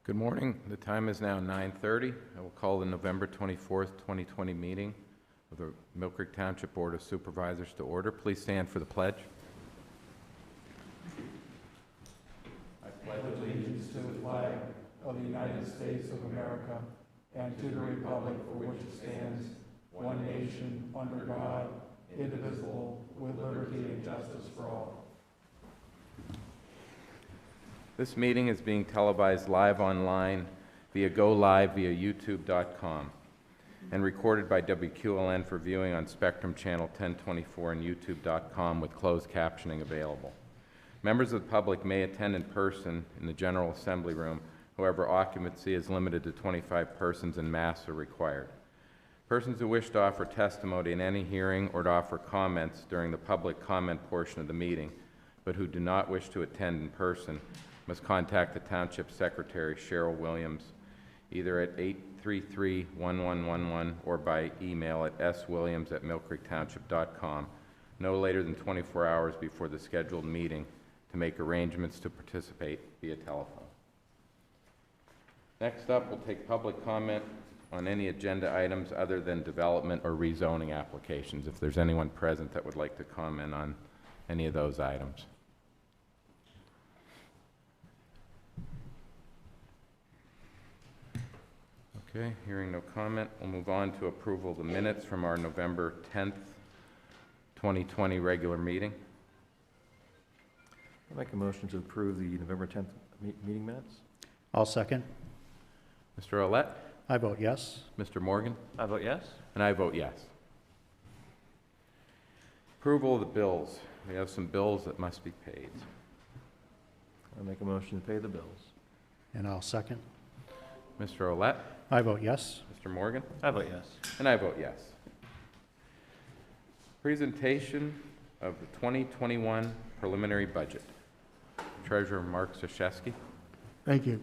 Good morning. The time is now 9:30. I will call the November 24th, 2020 meeting of the Mill Creek Township Board of Supervisors to order. Please stand for the pledge. I pledge allegiance to the flag of the United States of America and to the republic for which it stands, one nation, under God, indivisible, with liberty and justice for all. This meeting is being televised live online via YouTube.com and recorded by WQLN for viewing on Spectrum Channel 1024 and YouTube.com with closed captioning available. Members of the public may attend in person in the General Assembly Room. However, occupancy is limited to 25 persons and masks are required. Persons who wish to offer testimony in any hearing or to offer comments during the public comment portion of the meeting, but who do not wish to attend in person, must contact the Township Secretary, Cheryl Williams, either at 833-1111 or by email at swilliams@millcreektownship.com no later than 24 hours before the scheduled meeting to make arrangements to participate via telephone. Next up, we'll take public comment on any agenda items other than development or rezoning applications, if there's anyone present that would like to comment on any of those items. Okay, hearing no comment, we'll move on to approval of the minutes from our November 10th, 2020 regular meeting. I'll make a motion to approve the November 10th meeting minutes. I'll second. Mr. Olet? I vote yes. Mr. Morgan? I vote yes. And I vote yes. Approval of the bills. We have some bills that must be paid. I'll make a motion to pay the bills. And I'll second. Mr. Olet? I vote yes. Mr. Morgan? I vote yes. And I vote yes. Presentation of the 2021 preliminary budget. Treasurer Mark Zaszewski. Thank you.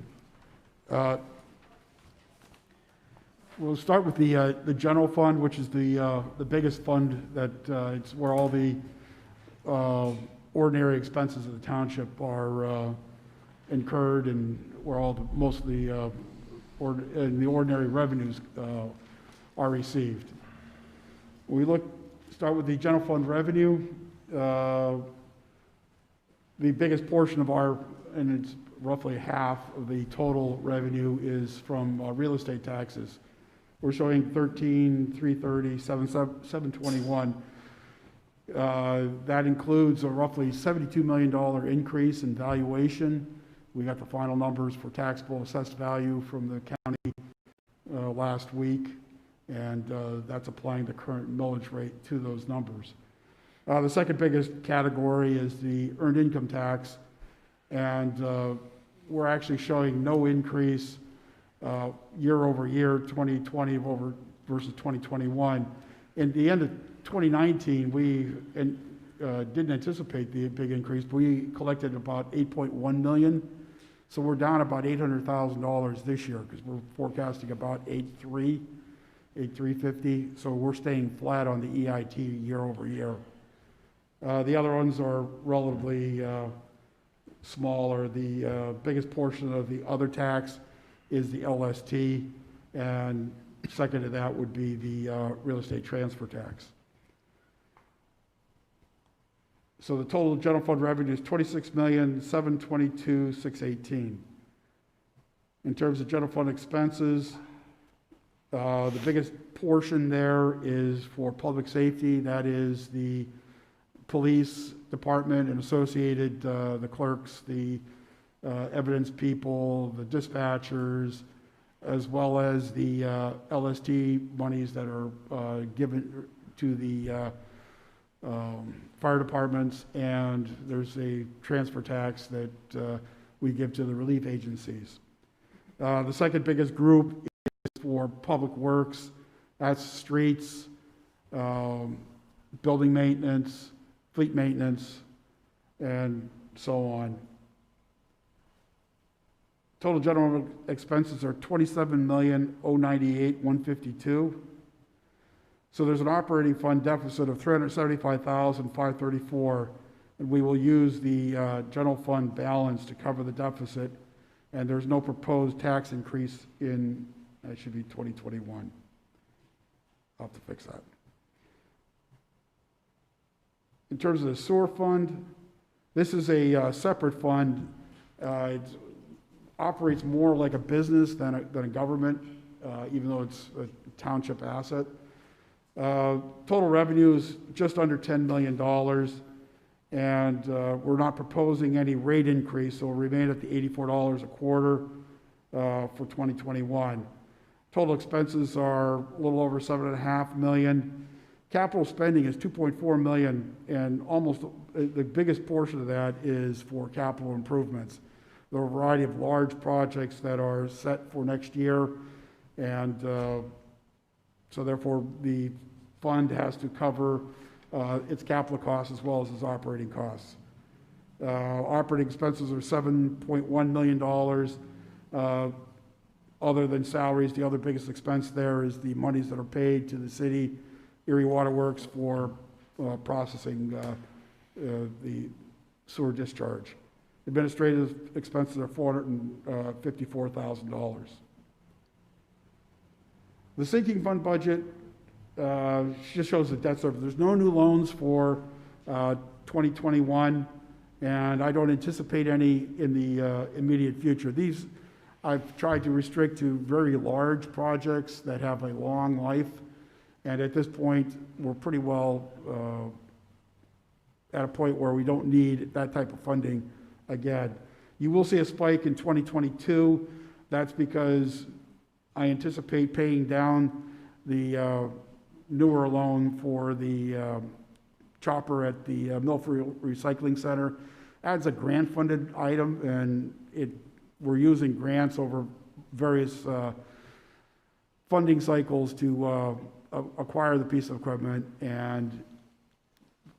We'll start with the general fund, which is the biggest fund that it's where all the ordinary expenses of the township are incurred and where most of the ordinary revenues are received. We start with the general fund revenue. The biggest portion of and it's roughly half of the total revenue, is from real estate taxes. We're showing 13,330, 721. That includes a roughly $72 million increase in valuation. We got the final numbers for taxable assessed value from the county last week, and that's applying the current millage rate to those numbers. The second biggest category is the earned income tax, and we're actually showing no increase year over year, 2020 versus 2021. In the end of 2019, we didn't anticipate the big increase, but we collected about $8.1 million. So we're down about $800,000 this year because we're forecasting about $8,350. So we're staying flat on the EIT year over year. The other ones are relatively smaller. The biggest portion of the other tax is the LST, and second to that would be the real estate transfer tax. So the total general fund revenue is $26,722,618. In terms of general fund expenses, the biggest portion there is for public safety. That is the police department and associated, the clerks, the evidence people, the dispatchers, as well as the LST monies that are given to the fire departments, and there's a transfer tax that we give to the relief agencies. The second biggest group is for public works. That's streets, building maintenance, fleet maintenance, and so on. Total general expenses are $27,098,152. So there's an operating fund deficit of $375,534, and we will use the general fund balance to cover the deficit and there's no proposed tax increase in, that should be 2021. I'll have to fix that. In terms of the sewer fund, this is a separate fund. It operates more like a business than a government, even though it's a township asset. Total revenue is just under $10 million, and we're not proposing any rate increase, so we'll remain at the $84 a quarter for 2021. Total expenses are a little over $7.5 million. Capital spending is $2.4 million, and almost the biggest portion of that is for capital improvements. There are a variety of large projects that are set for next year, and so therefore the fund has to cover its capital costs as well as its operating costs. Operating expenses are $7.1 million. Other than salaries, the other biggest expense there is the monies that are paid to the city, Erie Water Works, for processing the sewer discharge. Administrative expenses are $454,000. The sinking fund budget just shows the debt service. There's no new loans for 2021, and I don't anticipate any in the immediate future. These I've tried to restrict to very large projects that have a long life, and at this point, we're pretty well at a point where we don't need that type of funding again. You will see a spike in 2022. That's because I anticipate paying down the newer loan for the chopper at the Milford Recycling Center. That's a grant-funded item, and we're using grants over various funding cycles to acquire the piece of equipment, and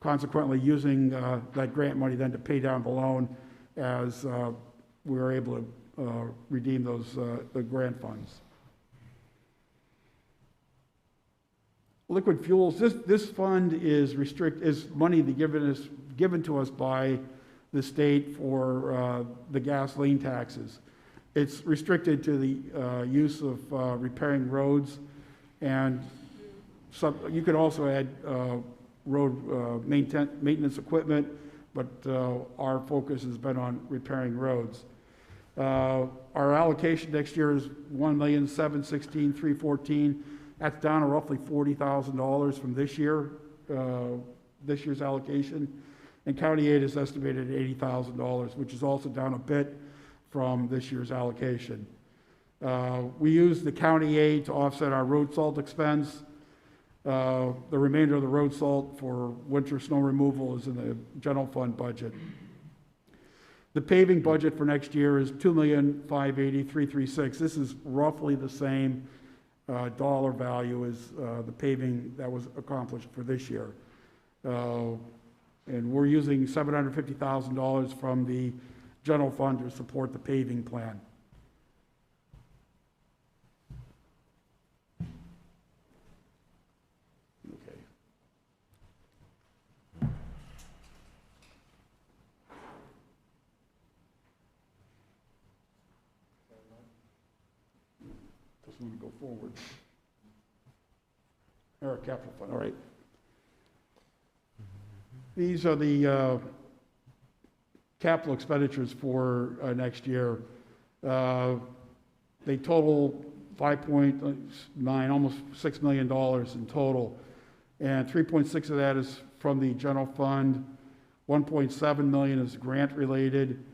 consequently using that grant money then to pay down the loan as we were able to redeem those the grant funds. Liquid fuels. This fund is money given to us by the state for the gasoline taxes. It's restricted to the use of repairing roads, and you could also add road maintenance equipment, but our focus has been on repairing roads. Our allocation next year is $1,716,314. That's down to roughly $40,000 from this year's allocation. And county aid is estimated at $80,000, which is also down a bit from this year's allocation. We use the county aid to offset our road salt expense. The remainder of the road salt for winter snow removal is in the general fund budget. The paving budget for next year is $2,580,336. This is roughly the same dollar value as the paving that was accomplished for this year. And we're using $750,000 from the general fund to support the paving plan. Okay. Doesn't want to go forward. Or capital fund, all right. These are the capital expenditures for next year. They total 5.9, almost $6 million in total. And 3.6 of that is from the general fund. 1.7 million is grant related.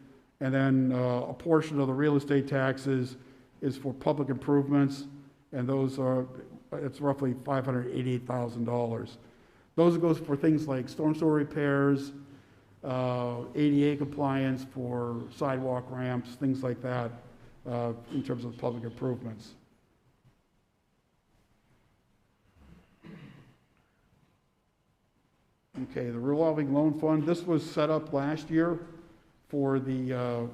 And then a portion of the real estate taxes is for public improvements. And it's roughly $588,000. Those goes for things like storm sewer repairs, ADA compliance for sidewalk ramps, things like that, in terms of public improvements. Okay, the revolving loan fund. This was set up last year for the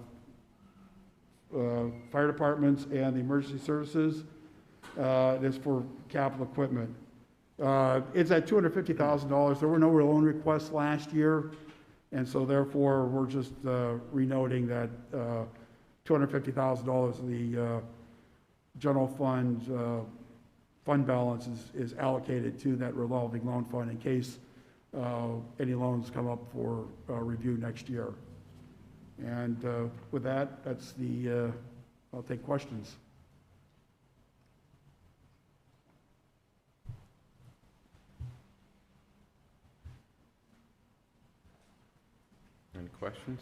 fire departments and the emergency services. It's for capital equipment. It's at $250,000. There were no loan requests last year, and so therefore we're just renoting that $250,000 of the general fund fund balance is allocated to that revolving loan fund in case any loans come up for review next year. And with that, that's the, I'll take questions. Any questions?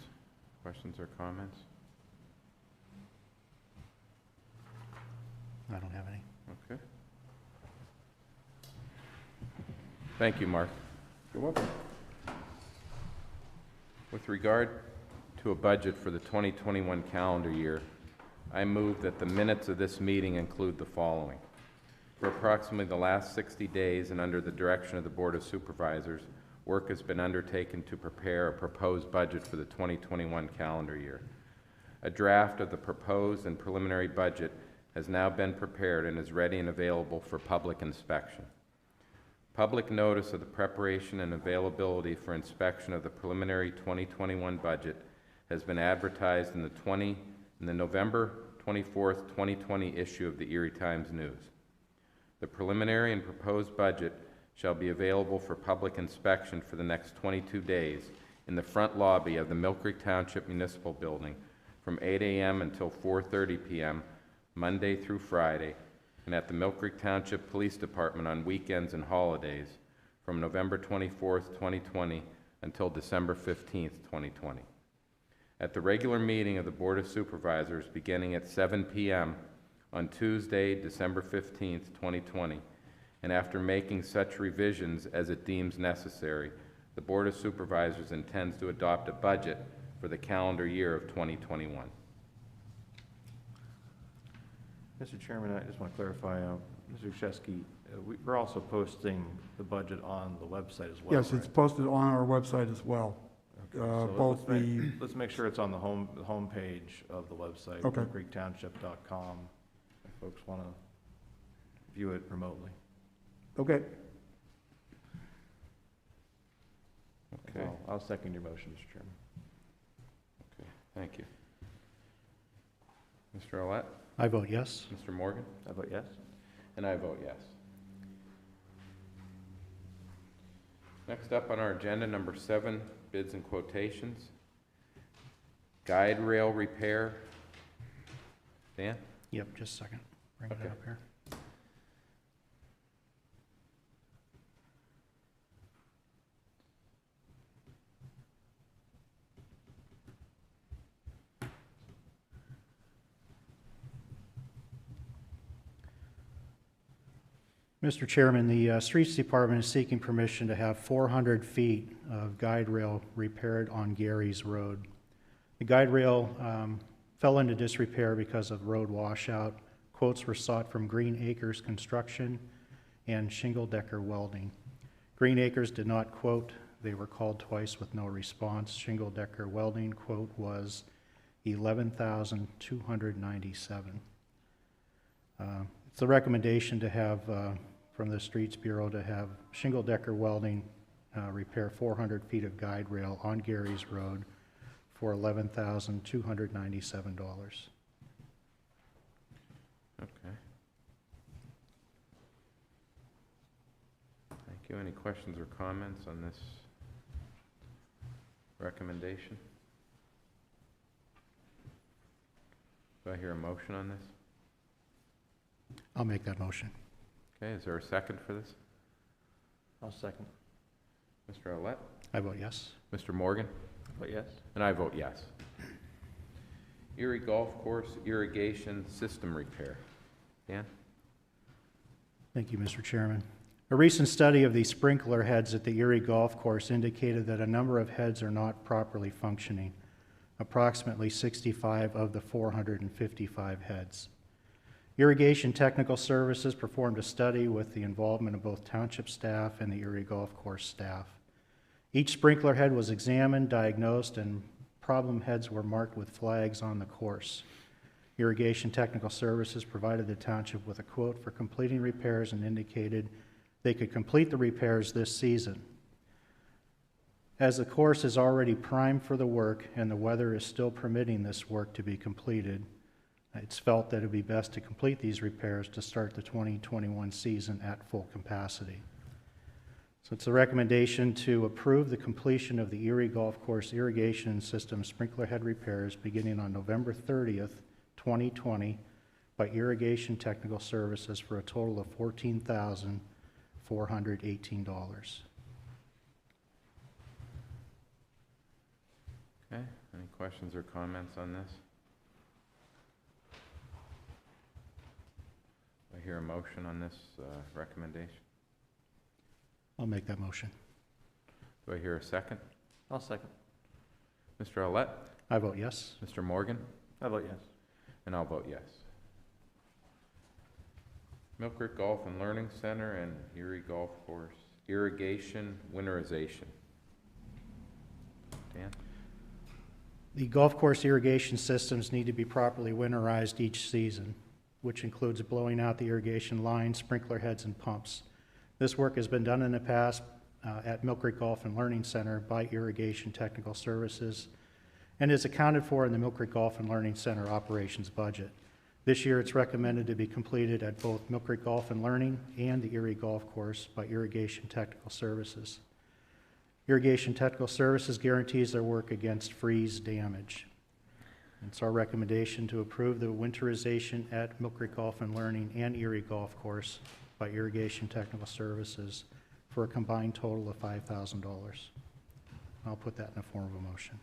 Questions or comments? I don't have any. Okay. Thank you, Mark. You're welcome. With regard to a budget for the 2021 calendar year, I move that the minutes of this meeting include the following. For approximately the last 60 days and under the direction of the Board of Supervisors, work has been undertaken to prepare a proposed budget for the 2021 calendar year. A draft of the proposed and preliminary budget has now been prepared and is ready and available for public inspection. Public notice of the preparation and availability for inspection of the preliminary 2021 budget has been advertised in the November 24th, 2020 issue of the Erie Times News. The preliminary and proposed budget shall be available for public inspection for the next 22 days in the front lobby of the Mill Creek Township Municipal Building from 8 a.m. until 4:30 p.m. Monday through Friday, and at the Mill Creek Township Police Department on weekends and holidays from November 24th, 2020 until December 15th, 2020. At the regular meeting of the Board of Supervisors beginning at 7 p.m. on Tuesday, December 15th, 2020, and after making such revisions as it deems necessary, the Board of Supervisors intends to adopt a budget for the calendar year of 2021. Mr. Chairman, I just want to clarify, Mr. Krzyzewski, we're also posting the budget on the website as well, Yes, it's right? posted on our website as well. So Both let's make sure it's on the home page of the website, Okay. millcreektownship.com, if folks want to view it remotely. Okay. Okay. I'll second your motion, Mr. Chairman. Okay, thank you. Mr. Olet? I vote yes. Mr. Morgan? I vote yes. And I vote yes. Next up on our agenda, number 7, bids and quotations. Guide rail repair. Dan? Yep, just a second. Bring it Okay. up here. Mr. Chairman, the Streets Department is seeking permission to have 400 feet of guide rail repaired on Gary's Road. The guide rail fell into disrepair because of road washout. Quotes were sought from Green Acres Construction and Shingle Decker Welding. Green Acres did not quote. They were called twice with no response. Shingle Decker Welding quote was $11,297. It's the recommendation to have from the Streets Bureau to have Shingle Decker Welding repair 400 feet of guide rail on Gary's Road for $11,297. Okay. Thank you. Any questions or comments on this recommendation? Do I hear a motion on this? I'll make that motion. Okay, is there a second for this? I'll second. Mr. Olet? I vote yes. Mr. Morgan? I vote yes. And I vote yes. Erie Golf Course irrigation system repair. Dan? Thank you, Mr. Chairman. A recent study of the sprinkler heads at the Erie Golf Course indicated that a number of heads are not properly functioning, approximately 65 of the 455 heads. Irrigation Technical Services performed a study with the involvement of both township staff and the Erie Golf Course staff. Each sprinkler head was examined, diagnosed, and problem heads were marked with flags on the course. Irrigation Technical Services provided the township with a quote for completing repairs and indicated they could complete the repairs this season. As the course is already primed for the work and the weather is still permitting this work to be completed, it's felt that it would be best to complete these repairs to start the 2021 season at full capacity. So it's a recommendation to approve the completion of the Erie Golf Course irrigation system sprinkler head repairs beginning on November 30th, 2020 by Irrigation Technical Services for a total of $14,418. Okay, any questions or comments on this? Do I hear a motion on this recommendation? I'll make that motion. Do I hear a second? I'll second. Mr. Olet? I vote yes. Mr. Morgan? I vote yes. And I'll vote yes. Mill Creek Golf and Learning Center and Erie Golf Course irrigation winterization. Dan? The golf course irrigation systems need to be properly winterized each season, which includes blowing out the irrigation lines, sprinkler heads, and pumps. This work has been done in the past at Mill Creek Golf and Learning Center by Irrigation Technical Services and is accounted for in the Mill Creek Golf and Learning Center operations budget. This year, it's recommended to be completed at both Mill Creek Golf and Learning and the Erie Golf Course by Irrigation Technical Services. Irrigation Technical Services guarantees their work against freeze damage. It's our recommendation to approve the winterization at Mill Creek Golf and Learning and Erie Golf Course by Irrigation Technical Services for a combined total of $5,000. I'll put that in the form of a motion.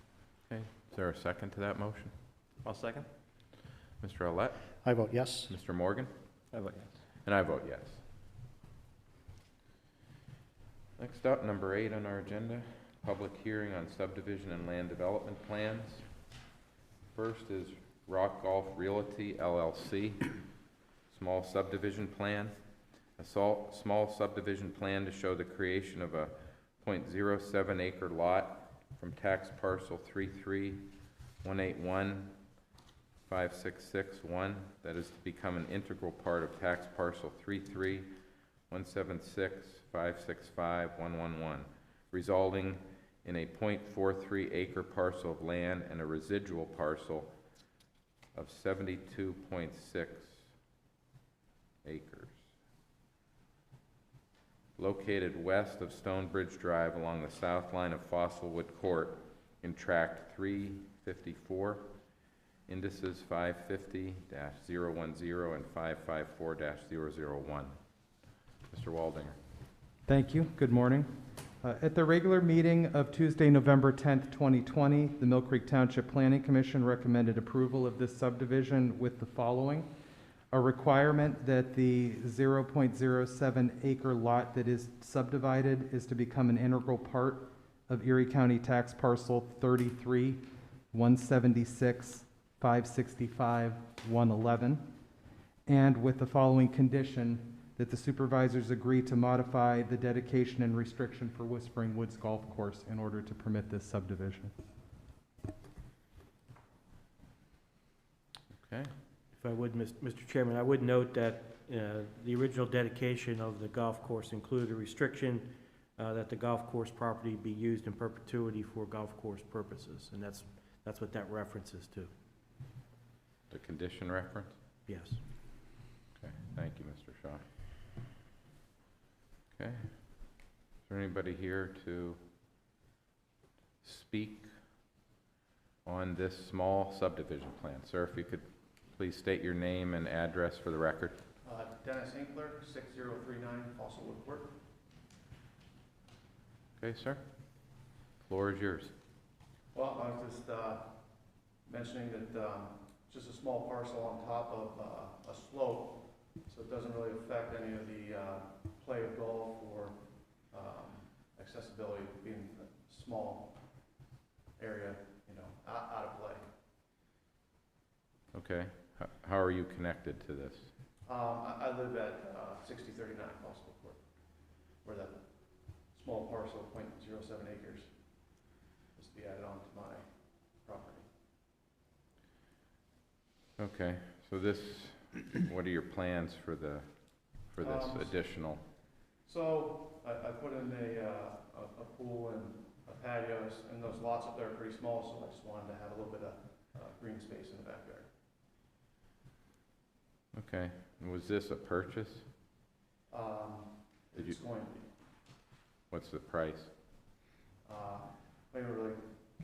Okay, is there a second to that motion? I'll second. Mr. Olet? I vote yes. Mr. Morgan? I vote yes. And I vote yes. Next up, number 8 on our agenda, public hearing on subdivision and land development plans. First is Rock Golf Realty LLC, small subdivision plan. A small subdivision plan to show the creation of a .07 acre lot from tax parcel 3318156661 that is to become an integral part of tax parcel 3317656511, resulting in a .43 acre parcel of land and a residual parcel of 72.6 acres. Located west of Stonebridge Drive along the south line of Fossilwood Court in tract 354, indices 550-010 and 554-001. Mr. Waldinger. Thank you. Good morning. At the regular meeting of Tuesday, November 10th, 2020, the Mill Creek Township Planning Commission recommended approval of this subdivision with the following. A requirement that the 0.07 acre lot that is subdivided is to become an integral part of Erie County Tax Parcel 3317656511, and with the following condition, that the supervisors agree to modify the dedication and restriction for Whispering Woods Golf Course in order to permit this subdivision. Okay. If I would, Mr. Chairman, I would note that the original dedication of the golf course included a restriction that the golf course property be used in perpetuity for golf course purposes, and that's what that references to. The condition reference? Yes. Okay, thank you, Mr. Shaw. Okay. Is there anybody here to speak on this small subdivision plan? Sir, if you could please state your name and address for the record. Dennis Hinkler, 6039 Fossilwood Court. Okay, sir. Floor is yours. Well, I was just mentioning that it's just a small parcel on top of a slope, so it doesn't really affect any of the play of golf or accessibility, being a small area, out of play. Okay. How are you connected to this? I live at 6039 Fossilwood Court, where that small parcel of .07 acres is to be added on to my property. Okay. So this, what are your plans for this additional? So I put in a pool and a patios, and those lots up there are pretty small, so I just wanted to have a little bit of green space in the backyard. Okay, and was this a purchase? Did It's going to be. What's the price? We never really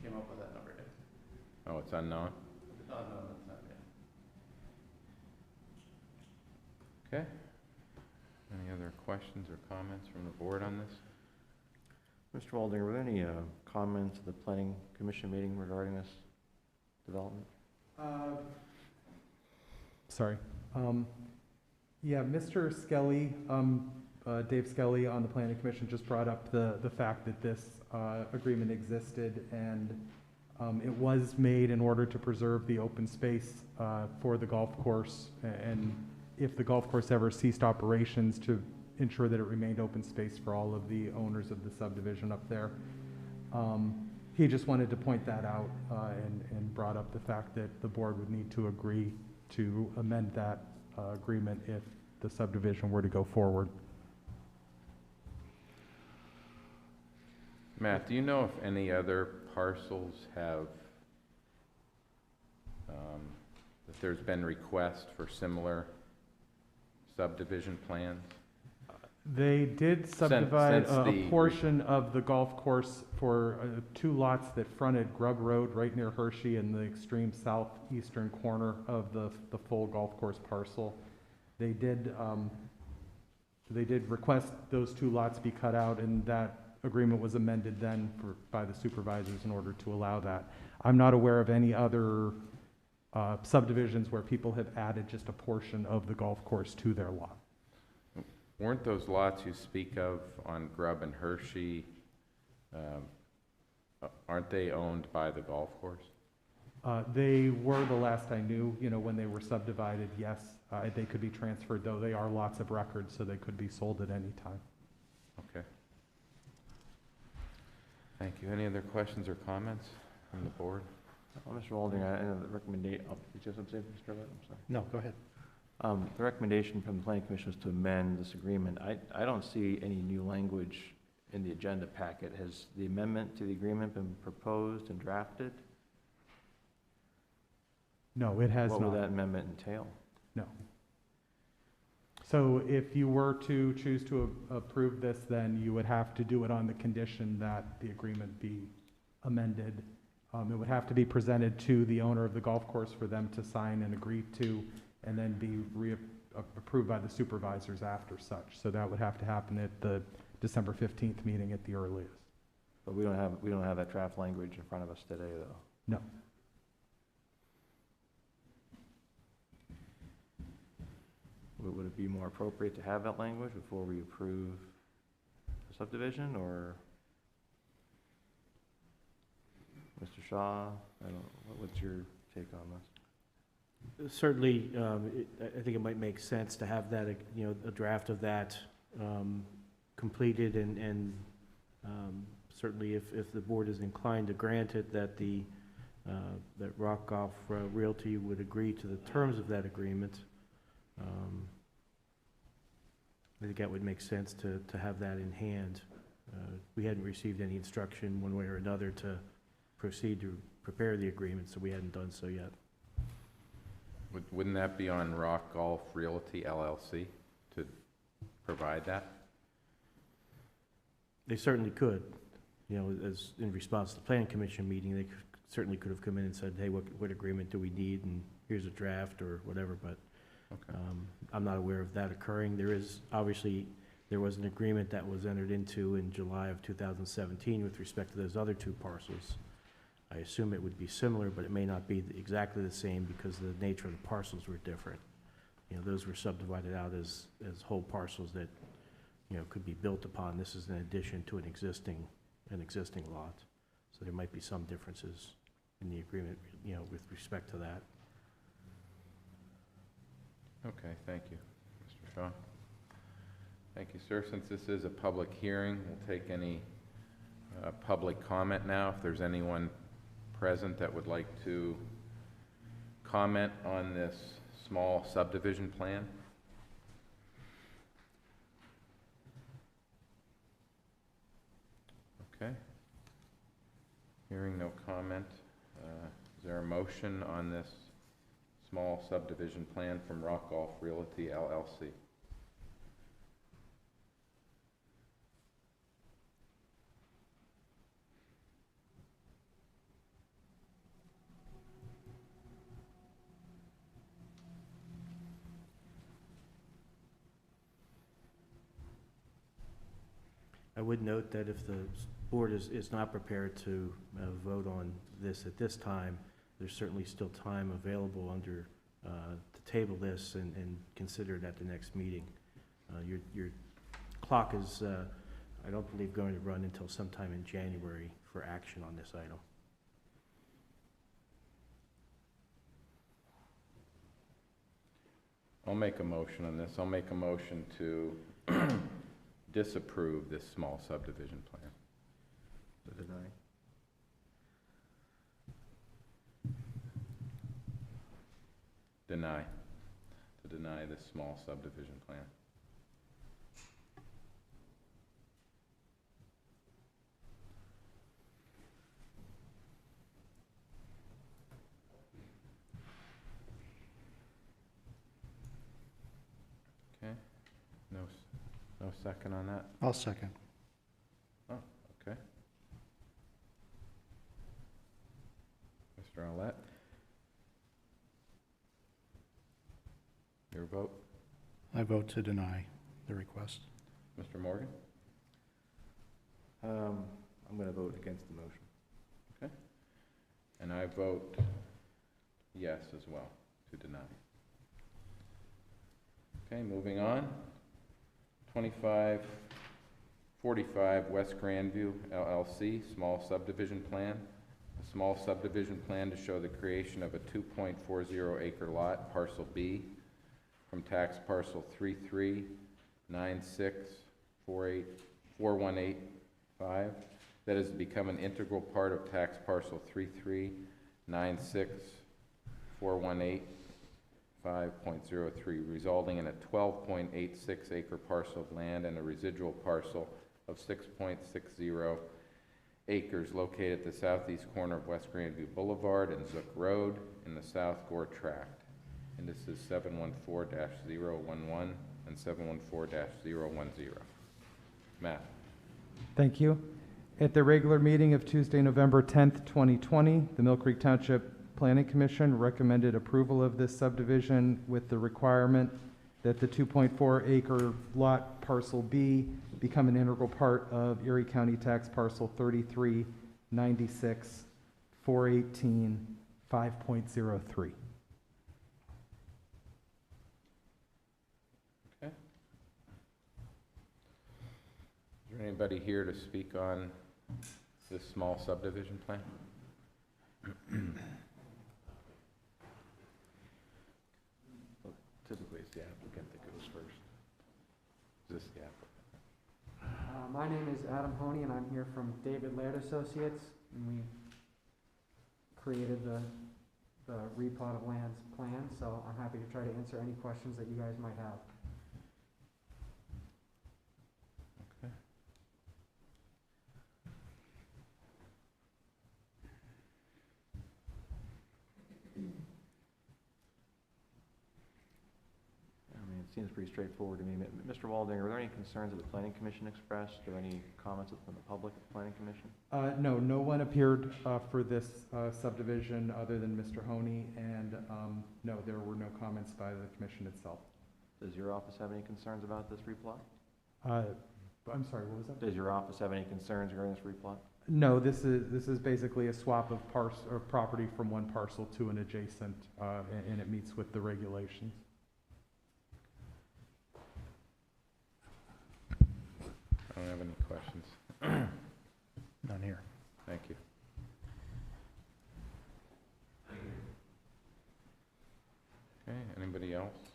came up with that number yet. Oh, it's unknown? No, that's not yet. Okay. Any other questions or comments from the board on this? Mr. Walding, were there any comments at the planning commission meeting regarding this development? Sorry. Yeah, Mr. Skelly, Dave Skelly on the planning commission just brought up the fact that this agreement existed, and it was made in order to preserve the open space for the golf course, and if the golf course ever ceased operations, to ensure that it remained open space for all of the owners of the subdivision up there. He just wanted to point that out and brought up the fact that the board would need to agree to amend that agreement if the subdivision were to go forward. Matt, do you know if any other parcels have, if there's been requests for similar subdivision plans? They did subdivide since a the portion of the golf course for 2 lots that fronted Grub Road right near Hershey in the extreme southeastern corner of the full golf course parcel. They did request those 2 lots be cut out, and that agreement was amended then by the supervisors in order to allow that. I'm not aware of any other subdivisions where people have added just a portion of the golf course to their lot. Weren't those lots you speak of on Grubb and Hershey, aren't they owned by the golf course? They were, the last I knew, when they were subdivided, yes. They could be transferred, though they are lots of records, so they could be sold at any time. Okay. Thank you. Any other questions or comments from the board? Mr. Walding, I know the recommendation, did you have something, Mr. Levitt? I'm sorry. No, go ahead. The recommendation from the planning commission was to amend this agreement. I don't see any new language in the agenda packet. Has the amendment to the agreement been proposed and drafted? No, it has not. What would that amendment entail? No. So if you were to choose to approve this, then you would have to do it on the condition that the agreement be amended. It would have to be presented to the owner of the golf course for them to sign and agree to, and then be approved by the supervisors after such. So that would have to happen at the December 15th meeting at the earliest. But we don't have that draft language in front of us today, though. No. Would it be more appropriate to have that language before we approve the subdivision, or Mr. Shaw? What's your take on this? Certainly, I think it might make sense to have that, a draft of that completed, and certainly if the board is inclined to grant it, that that Rock Golf Realty would agree to the terms of that agreement. I think that would make sense to have that in hand. We hadn't received any instruction one way or another to proceed to prepare the agreement, so we hadn't done so yet. Wouldn't that be on Rock Golf Realty LLC to provide that? They certainly could, as in response to the planning commission meeting, they certainly could have come in and said, hey, what agreement do we need, and here's a draft or whatever, but Okay. I'm not aware of that occurring. There was an agreement that was entered into in July of 2017 with respect to those other 2 parcels. I assume it would be similar, but it may not be exactly the same because the nature of the parcels were different. Those were subdivided out as whole parcels that, could be built upon. This is in addition to an existing lot. So there might be some differences in the agreement, with respect to that. Okay, thank you, Mr. Shaw. Thank you, sir. Since this is a public hearing, we'll take any public comment now. If there's anyone present that would like to comment on this small subdivision plan. Okay. Hearing no comment, is there a motion on this small subdivision plan from Rock Golf Realty LLC? I would note that if the board is not prepared to vote on this at this time, there's certainly still time available under, to table this and consider it at the next meeting. Your clock is, I don't believe, going to run until sometime in January for action on this item. I'll make a motion on this. I'll make a motion to disapprove this small subdivision plan. To deny. To deny this small subdivision plan. Okay, no second on that? I'll second. Oh, okay. Mr. Olet? Your vote? I vote to deny the request. Mr. Morgan? I'm going to vote against the motion. Okay. And I vote yes as well, to deny. Okay, moving on. 2545 West Grandview LLC, small subdivision plan. A small subdivision plan to show the creation of a 2.40 acre lot, parcel B, from tax parcel 339648418 that has become an integral part of tax parcel 3396418.5.03, resulting in a 12.86 acre parcel of land and a residual parcel of 6.60 acres located at the southeast corner of West Grandview Boulevard and Zook Road in the South Gore Tract. And this is 714-011 and 714-010. Matt. Thank you. At the regular meeting of Tuesday, November 10th, 2020, the Mill Creek Township Planning Commission recommended approval of this subdivision with the requirement that the 2.4 acre lot parcel B become an integral part of Erie County Tax Parcel 3396-418-5.03. Okay. Is there anybody here to speak on this small subdivision plan? Typically, it's the applicant that goes first. Is this the applicant? My name is Adam Honey, and I'm here from David Laird Associates, and we created the replot of lands plan, so I'm happy to try to answer any questions that you guys might have. Okay. I mean, it seems pretty straightforward to me. Mr. Walding, are there any concerns that the Planning Commission expressed, or any comments from the public at the Planning Commission? No, no one appeared for this subdivision other than Mr. Honey, and no, there were no comments by the commission itself. Does your office have any concerns about this replot? I'm sorry, what was that? Does your office have any concerns regarding this replot? No, this is basically a swap of property from one parcel to an adjacent, and it meets with the regulations. I don't have any questions. None here. Thank you. Okay, anybody else?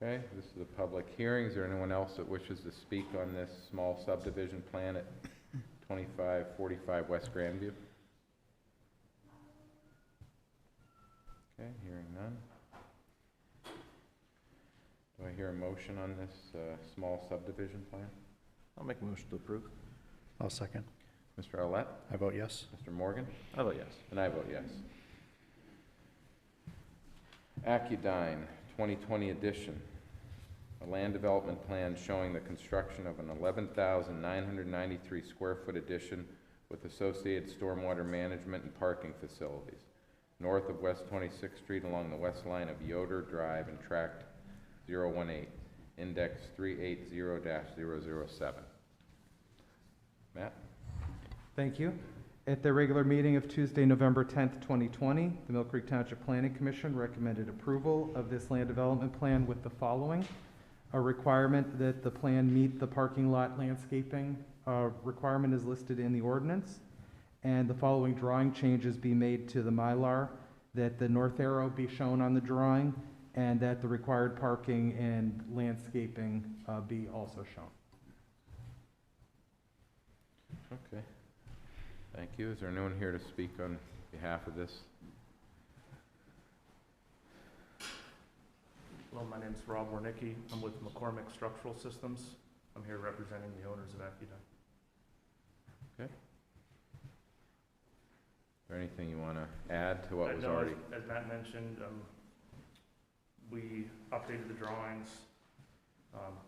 Okay, this is a public hearing. Is there anyone else that wishes to speak on this small subdivision plan at 2545 West Grandview? Okay, hearing none. Do I hear a motion on this small subdivision plan? I'll make a motion to approve. I'll second. Mr. Arlett? I vote yes. Mr. Morgan? I vote yes. And I vote yes. Accudyne 2020 edition, a land development plan showing the construction of an 11,993 square foot addition with associated stormwater management and parking facilities north of West 26th Street along the west line of Yoder Drive and Tract 018, index 380-007. Matt? Thank you. At their regular meeting of Tuesday, November 10th, 2020, the Mill Creek Township Planning Commission recommended approval of this land development plan with the following. A requirement that the plan meet the parking lot landscaping requirement is listed in the ordinance, and the following drawing changes be made to the Mylar, that the north arrow be shown on the drawing, and that the required parking and landscaping be also shown. Okay. Thank you. Is there anyone here to speak on behalf of this? Hello, my name's Rob Warnicki. I'm with McCormick Structural Systems. I'm here representing the owners of Accudyne. Is there anything you want to add to what was No, already? As Matt mentioned, we updated the drawings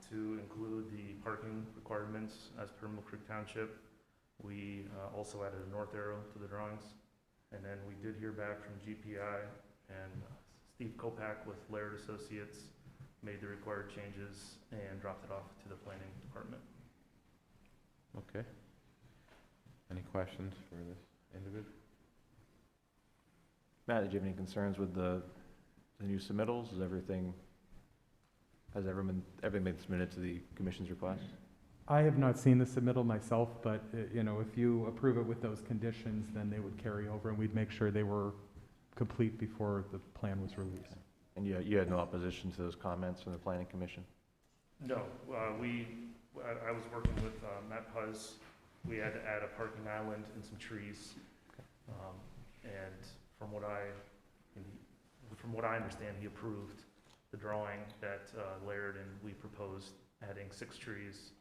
to include the parking requirements as per Mill Creek Township. We also added a north arrow to the drawings. And then we did hear back from GPI, and Steve Kopak with Laird Associates made the required changes and dropped it off to the planning department. Okay. Any questions for this individual? Matt, did you have any concerns with the new submittals? Has everything been submitted to the commission's request? I have not seen the submittal myself, but you know, if you approve it with those conditions, then they would carry over, and we'd make sure they were complete before the plan was released. And you had no opposition to those comments from the planning commission? No, I was working with Matt Puz. We had to add a parking island and some trees. And from what I understand, he approved the drawing that Laird and we proposed, adding 6 trees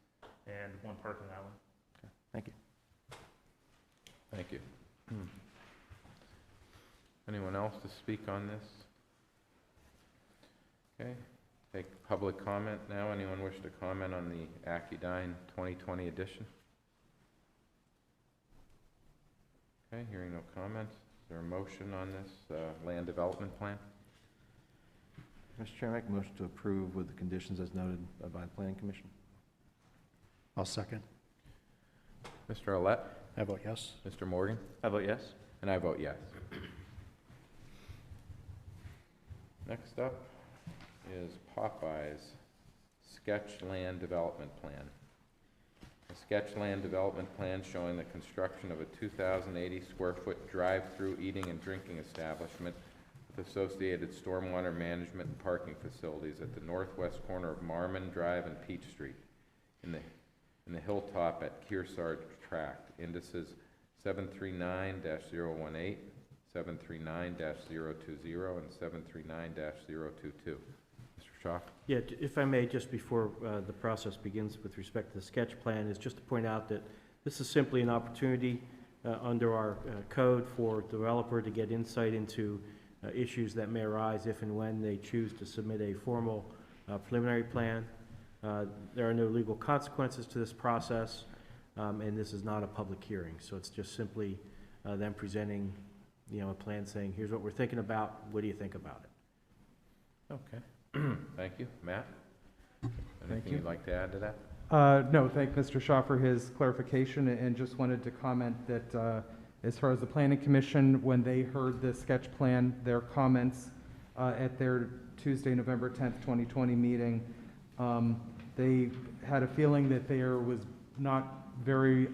and 1 parking island. Okay. Thank you. Thank you. Anyone else to speak on this? Okay, take public comment now. Anyone wish to comment on the Accudyne 2020 edition? Okay, hearing no comments. Is there a motion on this land development plan? Mr. Chair, I make a motion to approve with the conditions as noted by the planning commission. I'll second. Mr. Arlett? I vote yes. Mr. Morgan? I vote yes. And I vote yes. Next up is Popeye's sketch land development plan. A sketch land development plan showing the construction of a 2,080 square foot drive-through eating and drinking establishment with associated stormwater management and parking facilities at the northwest corner of Marmon Drive and Peach Street in the hilltop at Kearsarge Tract, indices 739-018, 739-020, and 739-022. Mr. Shaw? Yeah, if I may, just before the process begins with respect to the sketch plan, is just to point out that this is simply an opportunity under our code for developer to get insight into issues that may arise if and when they choose to submit a formal preliminary plan. There are no legal consequences to this process, and this is not a public hearing, so it's just simply them presenting, a plan saying, here's what we're thinking about, what do you think about it? Okay. Thank you. Matt? Thank Anything you. you'd like to add to that? No, thank Mr. Shaw for his clarification, and just wanted to comment that as far as the planning commission, when they heard the sketch plan, their comments at their Tuesday, November 10th, 2020 meeting, they had a feeling that there was not very,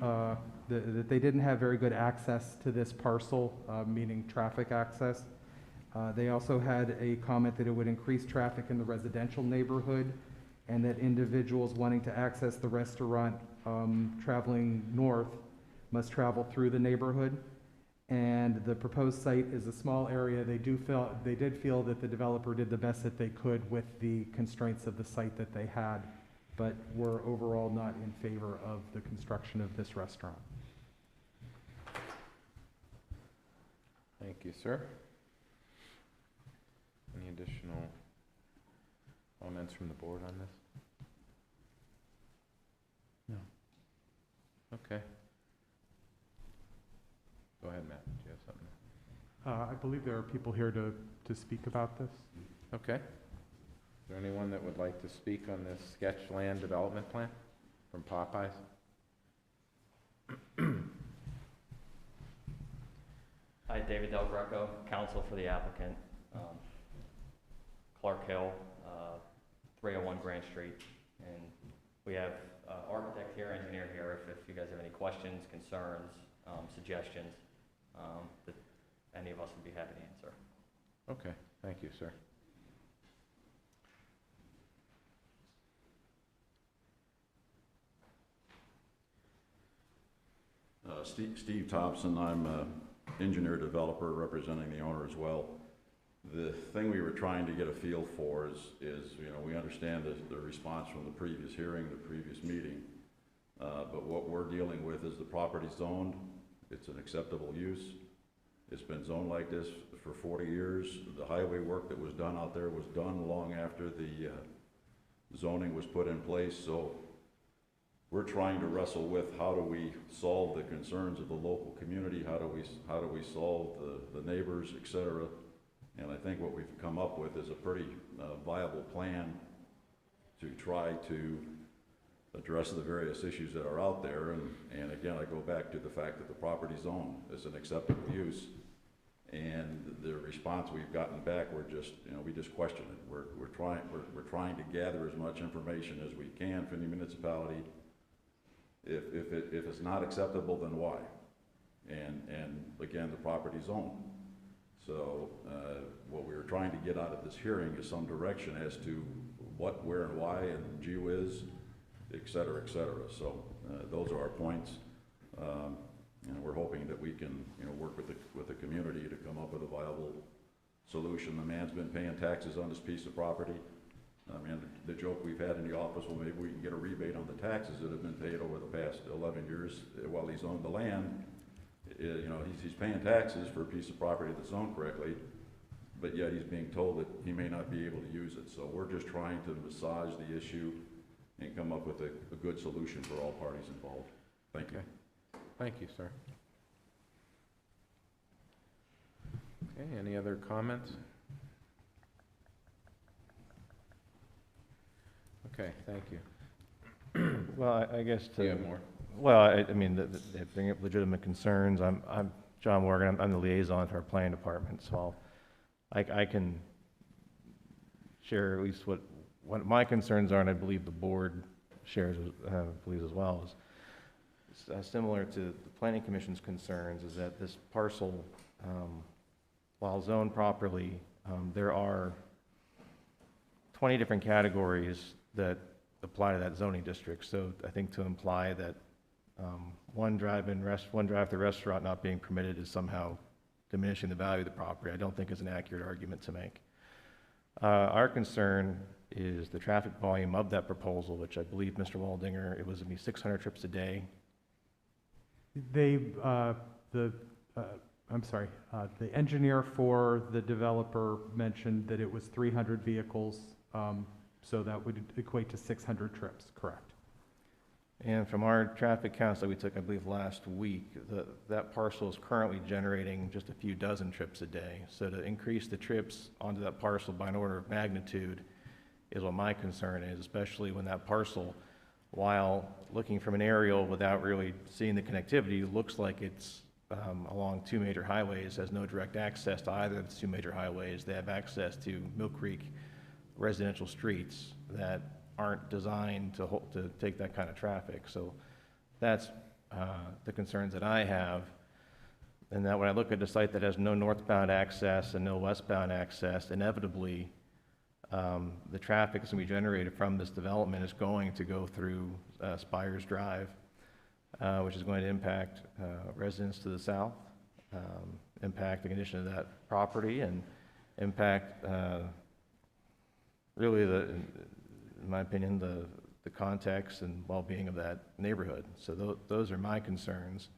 that they didn't have very good access to this parcel, meaning traffic access. They also had a comment that it would increase traffic in the residential neighborhood, and that individuals wanting to access the restaurant traveling north must travel through the neighborhood. And the proposed site is a small area. They did feel that the developer did the best that they could with the constraints of the site that they had, but were overall not in favor of the construction of this restaurant. Thank you, sir. Any additional comments from the board on this? No. Okay. Go ahead, Matt. Do you have something? I believe there are people here to speak about this. Okay. Is there anyone that would like to speak on this sketch land development plan from Popeyes? Hi, David Del Greco, counsel for the applicant, Clark Hill, 301 Grant Street. And we have architect here, engineer here, if you guys have any questions, concerns, suggestions, that any of us would be happy to answer. Okay, thank you, sir. Steve Thompson, I'm an engineer developer representing the owner as well. The thing we were trying to get a feel for is you know, we understand the response from the previous hearing, the previous meeting, but what we're dealing with is the property zoned. It's an acceptable use. It's been zoned like this for 40 years. The highway work that was done out there was done long after the zoning was put in place, so we're trying to wrestle with how do we solve the concerns of the local community, how do we solve the neighbors, et cetera. And I think what we've come up with is a pretty viable plan to try to address the various issues that are out there. And again, I go back to the fact that the property zone is an acceptable use. And the response we've gotten back, we just question it. We're trying to gather as much information as we can from the municipality. If it's not acceptable, then why? And again, the property zone. So what we were trying to get out of this hearing is some direction as to what, where, and why, and gee whiz, et cetera, et cetera. So those are our points. And we're hoping that we can, work with the community to come up with a viable solution. The man's been paying taxes on this piece of property. I mean, the joke we've had in the office, well, maybe we can get a rebate on the taxes that have been paid over the past 11 years while he's owned the land. He's paying taxes for a piece of property that's owned correctly, but yet he's being told that he may not be able to use it. So we're just trying to massage the issue and come up with a good solution for all parties involved. Thank you. Thank you, sir. Okay, any other comments? Okay, thank you. Well, I guess Do you have more? well, I mean, they bring up legitimate concerns. I'm John Morgan. I'm the liaison to our planning department, so I can share at least what my concerns are, and I believe the board shares, believes as well. Is similar to the planning commission's concerns, is that this parcel, while zoned properly, there are 20 different categories that apply to that zoning district. So I think to imply that one drive-through restaurant not being permitted is somehow diminishing the value of the property, I don't think is an accurate argument to make. Our concern is the traffic volume of that proposal, which I believe, Mr. Waldinger, it was going to be 600 trips a day. The engineer for the developer mentioned that it was 300 vehicles, so that would equate to 600 trips, correct? And from our traffic counts that we took, I believe, last week, that parcel is currently generating just a few dozen trips a day. So to increase the trips onto that parcel by an order of magnitude is what my concern is, especially when that parcel, while looking from an aerial without really seeing the connectivity, looks like it's along two major highways, has no direct access to either of the two major highways. They have access to Mill Creek residential streets that aren't designed to take that kind of traffic. So that's the concerns that I have. And that when I look at a site that has no northbound access and no westbound access, inevitably the traffic that's going to be generated from this development is going to go through Spires Drive, which is going to impact residents to the south, impact the condition of that property, and impact really, in my opinion, the context and well-being of that neighborhood. So those are my concerns.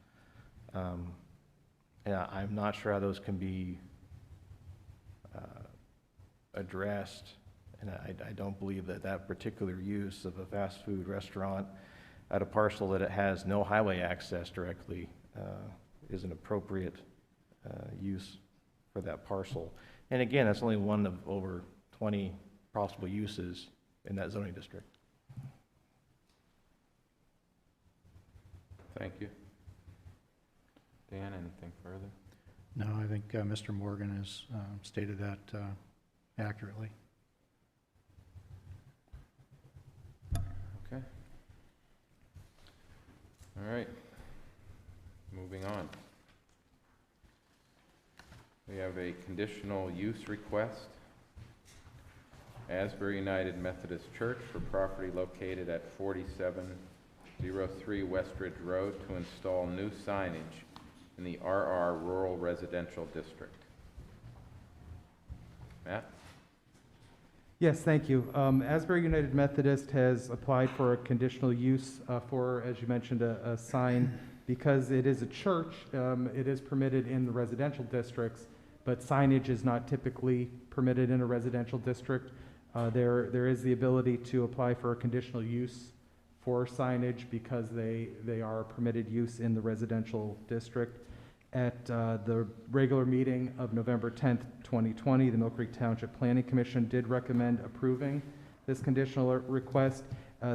Yeah, I'm not sure how those can be addressed, and I don't believe that that particular use of a fast food restaurant at a parcel that it has no highway access directly is an appropriate use for that parcel. And again, that's only one of over 20 possible uses in that zoning district. Thank you. Dan, anything further? No, I think Mr. Morgan has stated that accurately. Okay. All right. Moving on. We have a conditional use request. Asbury United Methodist Church for property located at 4703 Westridge Road to install new signage in the RR Rural Residential District. Matt? Yes, thank you. Asbury United Methodist has applied for a conditional use for, as you mentioned, a sign. Because it is a church, it is permitted in the residential districts, but signage is not typically permitted in a residential district. There is the ability to apply for a conditional use for signage because they are permitted use in the residential district. At the regular meeting of November 10th, 2020, the Mill Creek Township Planning Commission did recommend approving this conditional request.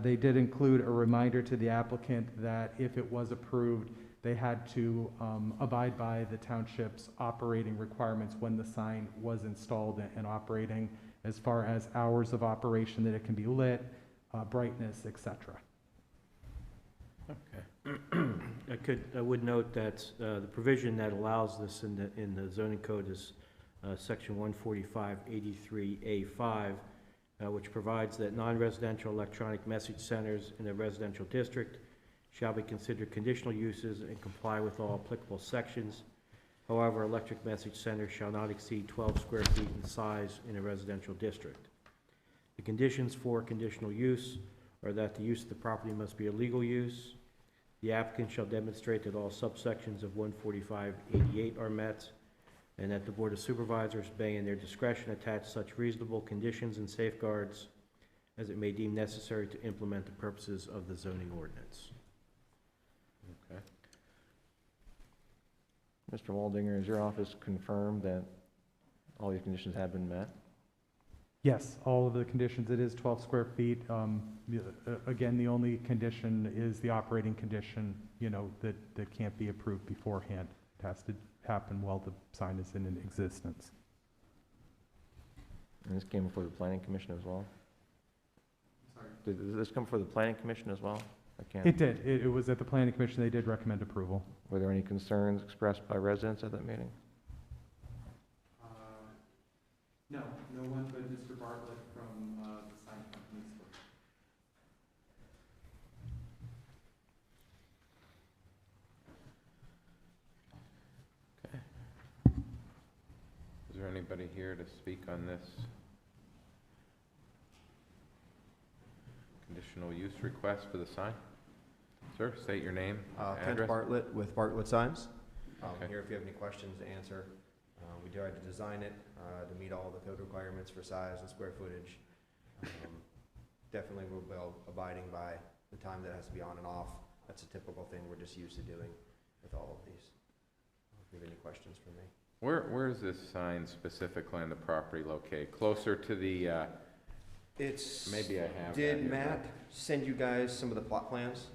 They did include a reminder to the applicant that if it was approved, they had to abide by the township's operating requirements when the sign was installed and operating, as far as hours of operation, that it can be lit, brightness, etc. Okay. I would note that the provision that allows this in the zoning code is section 145-83A5, which provides that non-residential electronic message centers in a residential district shall be considered conditional uses and comply with all applicable sections. However, electric message centers shall not exceed 12 square feet in size in a residential district. The conditions for conditional use are that the use of the property must be a legal use. The applicant shall demonstrate that all subsections of 145-88 are met, and that the Board of Supervisors may, in their discretion, attach such reasonable conditions and safeguards as it may deem necessary to implement the purposes of the zoning ordinance. Okay. Mr. Waldinger, has your office confirmed that all these conditions have been met? Yes, all of the conditions, it is 12 square feet. Again, the only condition is the operating condition, that can't be approved beforehand. It has to happen while the sign is in existence. And this came before the planning commission as well? Sorry? Did this come before the planning commission as well? It did. It was at the planning commission. They did recommend approval. Were there any concerns expressed by residents at that meeting? No one but Mr. Bartlett from the sign company. Okay. Is there anybody here to speak on this conditional use request for the sign? Sir, state your name, Kent address. Bartlett with Bartlett Signs. Okay. Here if you have any questions to answer. We tried to design it to meet all the code requirements for size and square footage. Definitely we'll be abiding by the time that has to be on and off. That's a typical thing we're just used to doing with all of these. If you have any questions for me. Where is this sign specifically on the property located? Closer to the, It's, maybe I have that did here. Matt send you guys some of the plot plans?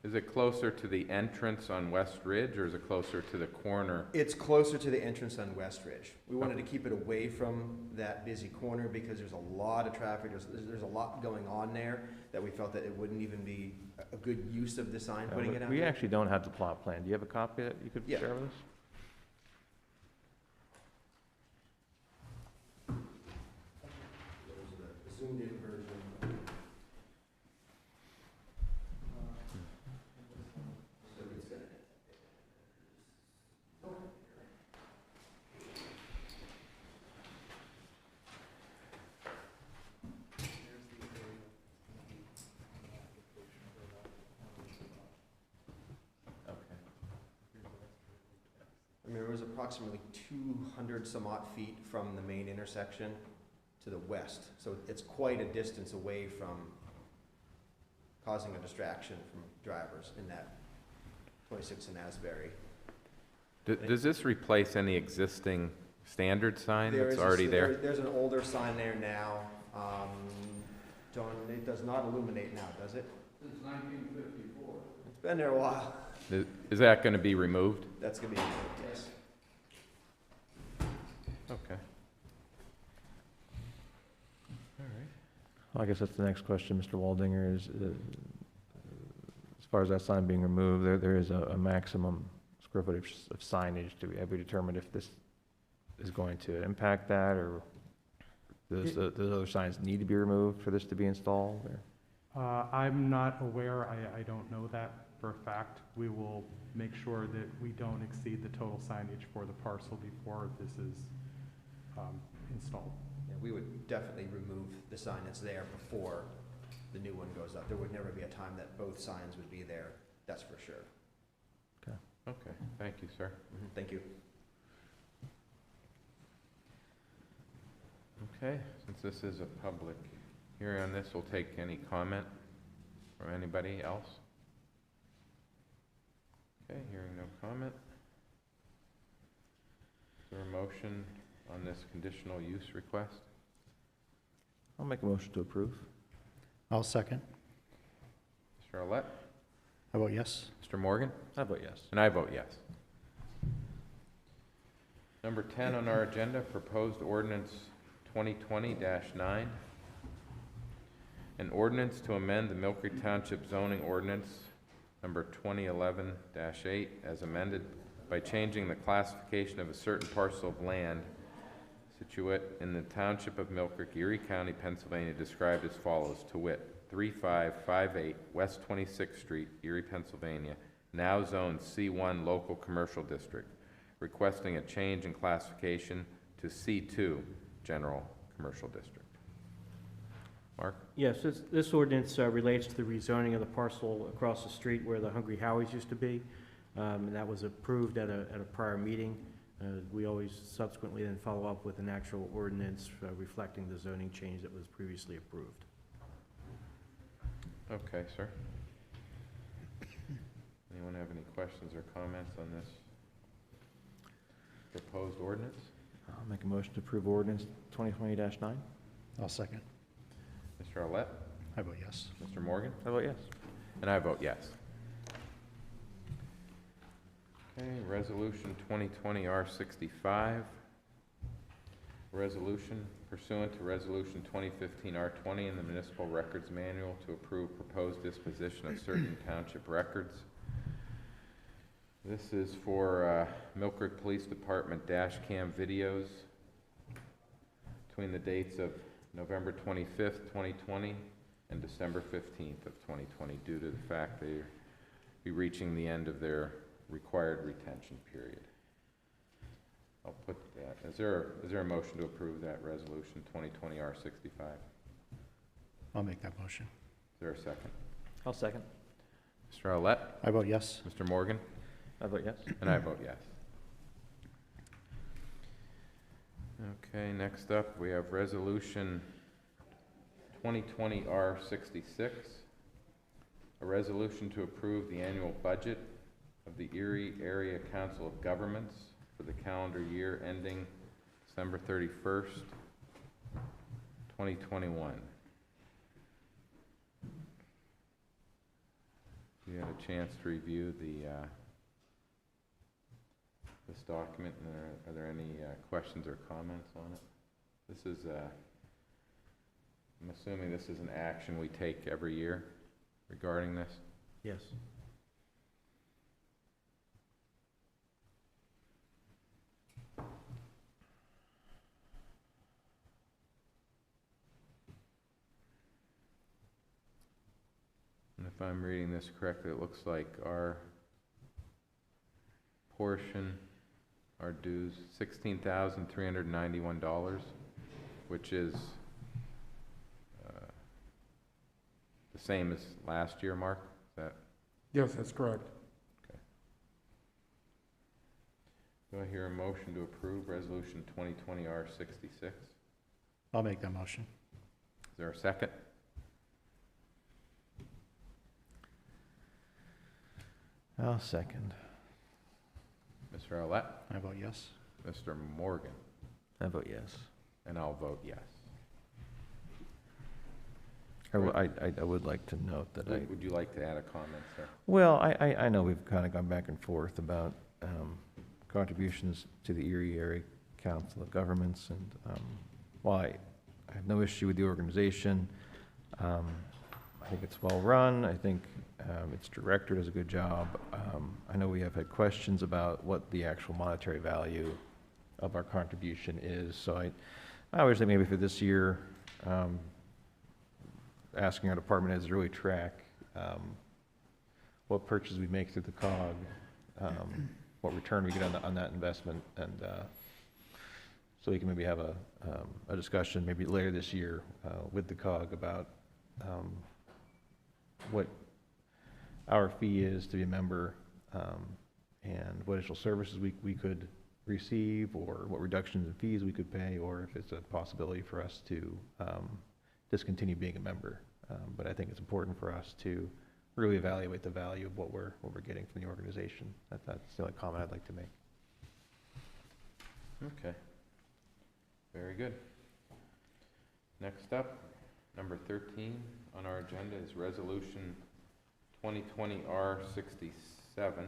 Is it closer to the entrance on West Ridge, or is it closer to the corner? It's closer to the entrance on West Ridge. We wanted to keep it away from that busy corner because there's a lot of traffic, there's a lot going on there that we felt that it wouldn't even be a good use of the sign, putting it out We there. actually don't have the plot plan. Do you have a copy that you could Yeah. share with us? There's the zoomed in version. So it's gonna- Okay. I mean, there was approximately 200 some odd feet from the main intersection to the west. So it's quite a distance away from causing a distraction from drivers in that 26 in Asbury. Does this replace any existing standard sign There that's is a- already there? There's an older sign there now. John, it does not illuminate now, does it? Since 1954. It's been there a while. Is that going to be removed? That's gonna be, yes. Okay. All right. I guess that's the next question, Mr. Waldinger, is, as far as that sign being removed, there is a maximum square footage of signage. Have we determined if this is going to impact that, or those other signs need to be removed for this to be installed, or? I'm not aware, I don't know that for a fact. We will make sure that we don't exceed the total signage for the parcel before this is installed. Yeah, we would definitely remove the sign that's there before the new one goes up. There would never be a time that both signs would be there, that's for sure. Okay, thank you, sir. Thank you. Okay, since this is a public hearing on this, we'll take any comment from anybody else. Okay, hearing no comment. Is there a motion on this conditional use request? I'll make a motion to approve. I'll second. Mr. Arlett? I vote yes. Mr. Morgan? I vote yes. And I vote yes. Number 10 on our agenda, proposed ordinance 2020-9. An ordinance to amend the Mill Creek Township zoning ordinance number 2011-8 as amended by changing the classification of a certain parcel of land situate in the Township of Mill Creek, Erie County, Pennsylvania, described as follows, to wit, 3558 West 26th Street, Erie, Pennsylvania, now zoned C1 Local Commercial District, requesting a change in classification to C2 General Commercial District. Mark? Yes, this ordinance relates to the rezoning of the parcel across the street where the Hungry Howie's used to be. And that was approved at a prior meeting. We always subsequently then follow up with an actual ordinance reflecting the zoning change that was previously approved. Okay, sir. Anyone have any questions or comments on this proposed ordinance? I'll make a motion to approve ordinance 2020-9. I'll second. Mr. Arlett? I vote yes. Mr. Morgan? I vote yes. And I vote yes. Okay, resolution 2020 R65. Resolution pursuant to resolution 2015 R20 in the Municipal Records Manual to approve proposed disposition of certain township records. This is for Mill Creek Police Department dash cam videos between the dates of November 25th, 2020 and December 15th of 2020 due to the fact they'll be reaching the end of their required retention period. I'll put that. Is there a motion to approve that resolution 2020 R65? I'll make that motion. Is there a second? I'll second. Mr. Arlett? I vote yes. Mr. Morgan? I vote yes. And I vote yes. Okay, next up, we have resolution 2020 R66, a resolution to approve the annual budget of the Erie Area Council of Governments for the calendar year ending December 31st, 2021. You had a chance to review this document, and are there any questions or comments on it? This is, I'm assuming this is an action we take every year regarding this? Yes. And if I'm reading this correctly, it looks like our portion, our dues, $16,391, which is the same as last year, Mark? Is that Yes, that's correct. Do I hear a motion to approve Resolution 2020-R66? Is I'll make that motion. there a second? I'll second. Mr. Arlett? I vote yes. Mr. Morgan? I vote yes. And I'll vote yes. I would like to note that Would you like to add a comment, sir? well, I know we've kind of gone back and forth about contributions to the Erie Area Council of Governments, and while I have no issue with the organization, I think it's well-run, I think its director does a good job. I know we have had questions about what the actual monetary value of our contribution is, so I would say maybe for this year, asking our department heads to really track what purchases we make through the COG, what return we get on that investment, and so we can maybe have a discussion maybe later this year with the COG about what our fee is to be a member, and what additional services we could receive, or what reductions in fees we could pay, or if it's a possibility for us to discontinue being a member. But I think it's important for us to really evaluate the value of what we're getting from the organization. That's the only comment I'd like to make. Okay. Very good. Next up, number 13 on our agenda is Resolution 2020-R67,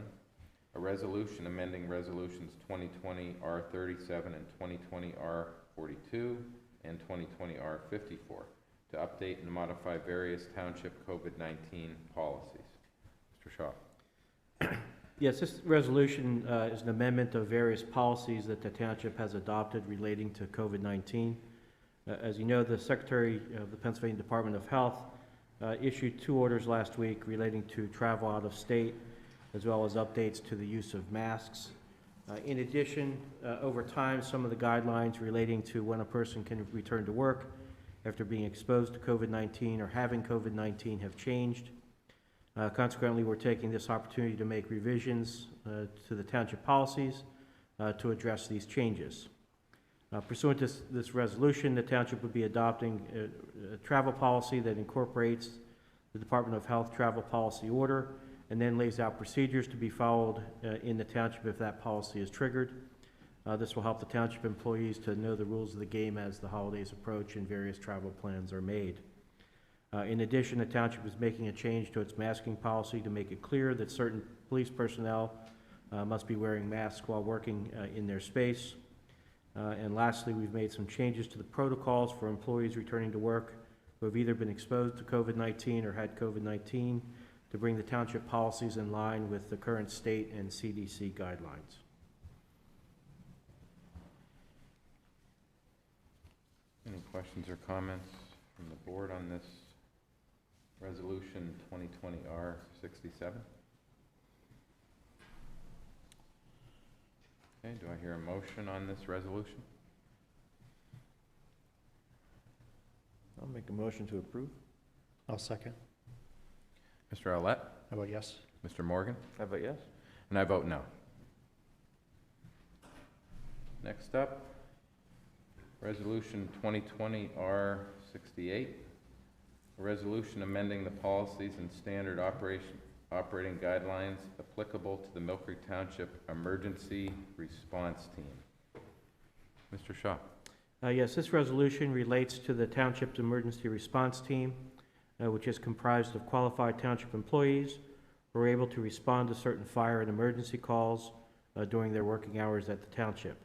a resolution amending Resolutions 2020-R37 and 2020-R42 and 2020-R54 to update and modify various township COVID-19 policies. Mr. Shaw. Yes, this resolution is an amendment of various policies that the township has adopted relating to COVID-19. As you know, the Secretary of the Pennsylvania Department of Health issued 2 orders last week relating to travel out of state, as well as updates to the use of masks. In addition, over time, some of the guidelines relating to when a person can return to work after being exposed to COVID-19 or having COVID-19 have changed. Consequently, we're taking this opportunity to make revisions to the township policies to address these changes. Pursuant to this resolution, the township would be adopting a travel policy that incorporates the Department of Health travel policy order and then lays out procedures to be followed in the township if that policy is triggered. This will help the township employees to know the rules of the game as the holidays approach and various travel plans are made. In addition, the township is making a change to its masking policy to make it clear that certain police personnel must be wearing masks while working in their space. And lastly, we've made some changes to the protocols for employees returning to work who have either been exposed to COVID-19 or had COVID-19 to bring the township policies in line with the current state and CDC guidelines. Any questions or comments from the board on this resolution 2020-R67? Okay, do I hear a motion on this resolution? I'll make a motion to approve. I'll second. Mr. Arlett? I vote yes. Mr. Morgan? I vote yes. And I vote no. Next up, Resolution 2020-R68, a resolution amending the policies and standard operating guidelines applicable to the Mill Creek Township Emergency Response Team. Mr. Shaw. Yes, this resolution relates to the township's emergency response team, which is comprised of qualified township employees who are able to respond to certain fire and emergency calls during their working hours at the township.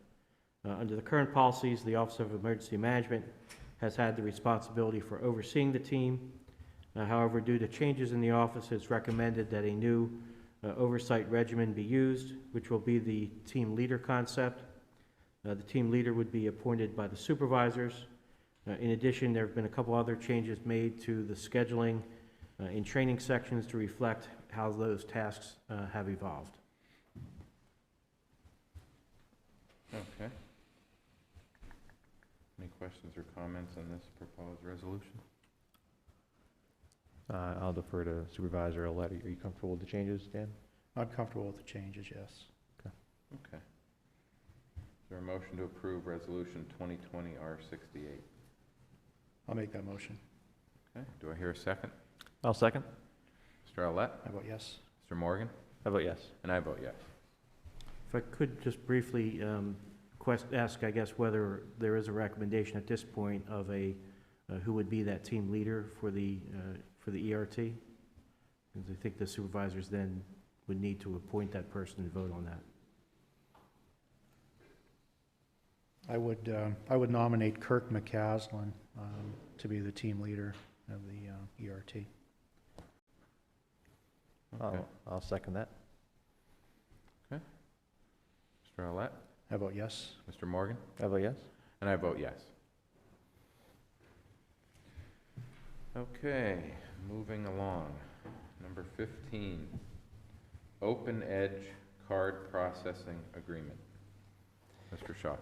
Under the current policies, the Office of Emergency Management has had the responsibility for overseeing the team. However, due to changes in the office, it's recommended that a new oversight regimen be used, which will be the team leader concept. The team leader would be appointed by the supervisors. In addition, there have been a couple other changes made to the scheduling in training sections to reflect how those tasks have evolved. Okay. Any questions or comments on this proposed resolution? I'll defer to Supervisor Alette. Are you comfortable with the changes, Dan? I'm comfortable with the changes, yes. Okay. there a motion to approve Resolution 2020 R68? I'll make that motion. Okay, do I hear a second? I'll second. Mr. Olet? I vote yes. Mr. Morgan? I vote yes. And I vote yes. If I could just briefly ask, I guess, whether there is a recommendation at this point of who would be that team leader for the ERT? Because I think the supervisors then would need to appoint that person and vote on that. I would nominate Kirk McCaslin to be the team leader of the ERT. Okay. I'll second that. Mr. Olet? I vote yes. Mr. Morgan? I vote yes. And I vote yes. Okay, moving along. Number 15, Open Edge Card Processing Agreement. Mr. Shaw.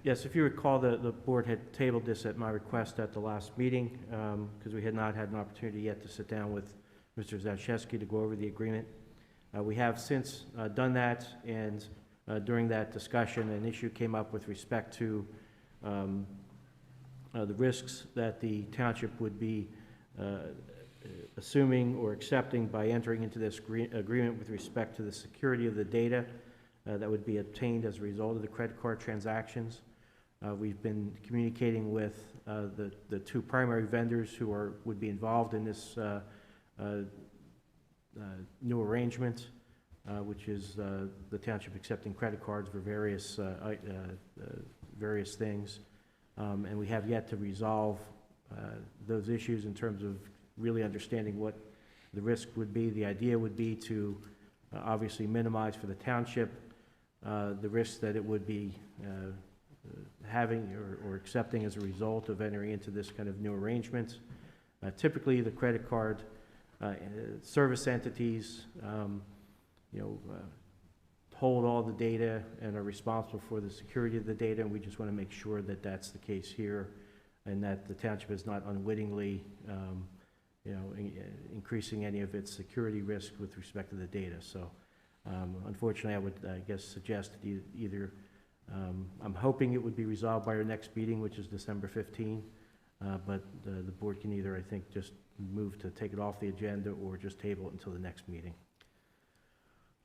Yes, if you recall, the board had tabled this at my request at the last meeting, because we had not had an opportunity yet to sit down with Mr. Zachewski to go over the agreement. We have since done that, and during that discussion, an issue came up with respect to the risks that the township would be assuming or accepting by entering into this agreement with respect to the security of the data that would be obtained as a result of the credit card transactions. We've been communicating with the two primary vendors who would be involved in this new arrangement, which is the township accepting credit cards for various things. And we have yet to resolve those issues in terms of really understanding what the risk would be. The idea would be to obviously minimize for the township the risks that it would be having or accepting as a result of entering into this kind of new arrangement. Typically, the credit card service entities, hold all the data and are responsible for the security of the data, and we just want to make sure that that's the case here, and that the township is not unwittingly, increasing any of its security risk with respect to the data. So, unfortunately, I would, I guess, suggest either. I'm hoping it would be resolved by our next meeting, which is December 15, but the board can either, I think, just move to take it off the agenda or just table it until the next meeting.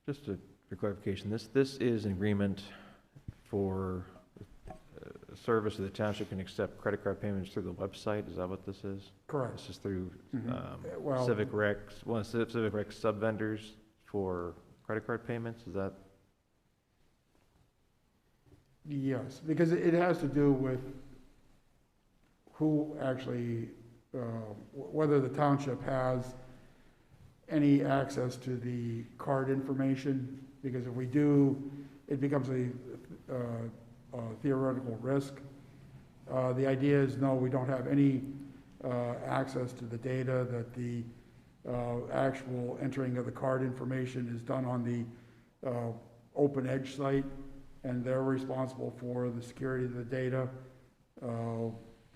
Just for clarification, this is an agreement for a service that the township can accept credit card payments through the website. Is that what this is? Correct. This is through Well, Civic Rec sub-vendors for credit card payments? Is that? yes, because it has to do with who actually, whether the township has any access to the card information, because if we do, it becomes a theoretical risk. The idea is, no, we don't have any access to the data, that the actual entering of the card information is done on the Open Edge site, and they're responsible for the security of the data.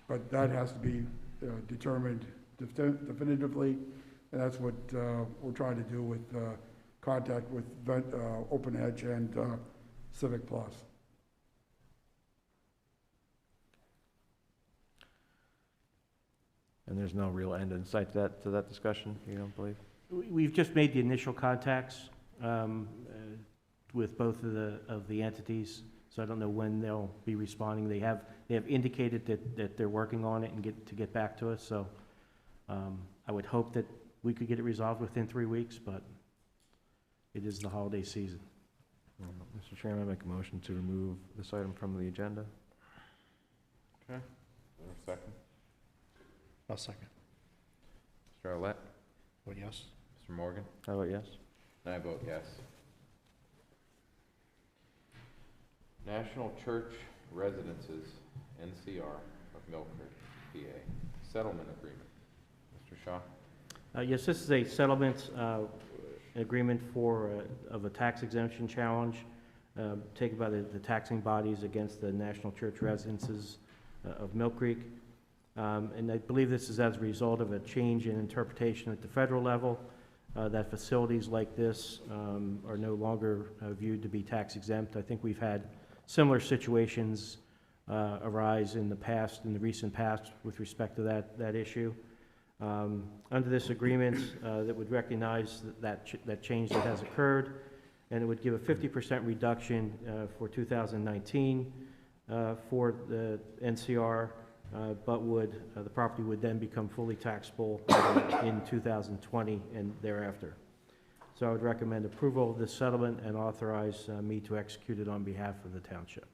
But that has to be determined definitively, and that's what we're trying to do with contact with Open Edge and Civic Plus. And there's no real end in sight to that discussion, you don't believe? We've just made the initial contacts with both of the entities, so I don't know when they'll be responding. They have indicated that they're working on it and get back to us. So I would hope that we could get it resolved within 3 weeks, but it is the holiday season. Mr. Chairman, I make a motion to remove this item from the agenda. Okay. Is there a second? I'll second. Mr. Olet? Vote yes. Mr. Morgan? I vote yes. And I vote yes. National Church Residences, NCR of Mill Creek, PA. Settlement agreement. Mr. Shaw? Yes, this is a settlement agreement of a tax exemption challenge taken by the taxing bodies against the National Church Residences of Mill Creek. And I believe this is as a result of a change in interpretation at the federal level, that facilities like this are no longer viewed to be tax exempt. I think we've had similar situations arise in the recent past with respect to that issue. Under this agreement, that would recognize that change that has occurred, and it would give a 50% reduction for 2019 for the NCR, but the property would then become fully taxable in 2020 and thereafter. So I would recommend approval of this settlement and authorize me to execute it on behalf of the township.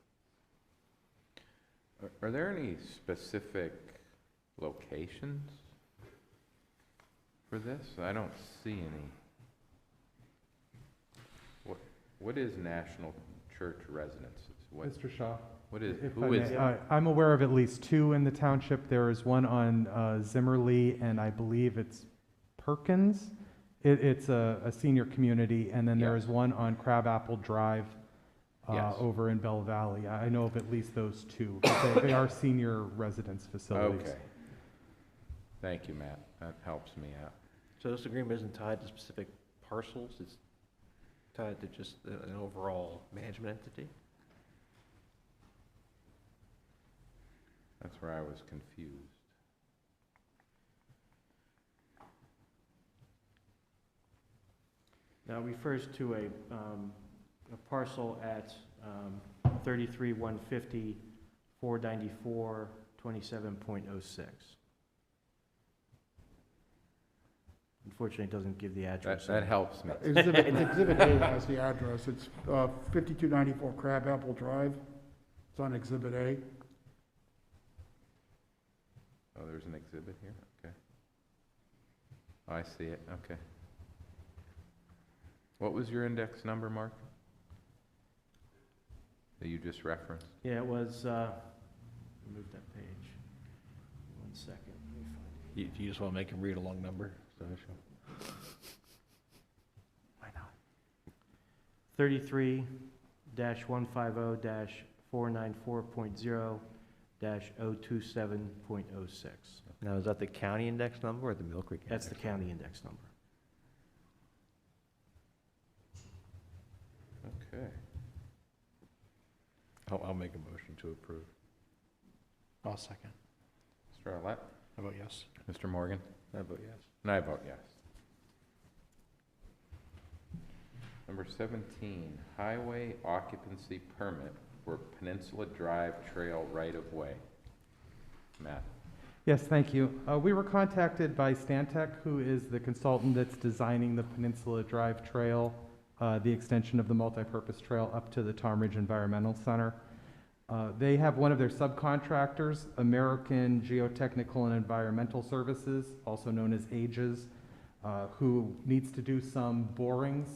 Are there any specific locations for this? I don't see any. What is National Church Residences? Mr. Shaw? What is, If who I is may, it? I'm aware of at least two in the township. There is one on Zimmerly, and I believe it's Perkins. It's a senior community, and then there Yes. is one on Crabapple Drive Yes. over in Bell Valley. I know of at least those two. They are senior residence facilities. Okay. Thank you, Matt. That helps me out. So this agreement isn't tied to specific parcels, it's tied to just an overall management entity? That's where I was confused. Now, it refers to a parcel at 33-150, 494, 27.06. Unfortunately, it doesn't give the address. That helps me. Exhibit A has the address. It's 5294 Crabapple Drive. It's on Exhibit A. Oh, there's an exhibit here? Okay. Oh, I see it, okay. What was your index number, Mark? That you just referenced? Yeah, it was, move that page. 1 second, let me find it. You just want to make him read a long number? Why not? 33-150-494.0-027.06. Now, is that the county index number or the Mill Creek index? That's the county index number. Okay. I'll make a motion to approve. I'll second. Mr. Arlett? I vote yes. Mr. Morgan? I vote yes. And I vote yes. Number 17, highway occupancy permit for Peninsula Drive Trail right-of-way. Matt? Yes, thank you. We were contacted by Stantec, who is the consultant that's designing the Peninsula Drive Trail, the extension of the multipurpose trail up to the Tom Ridge Environmental Center. They have one of their subcontractors, American Geotechnical and Environmental Services, also known as AGES, who needs to do some borings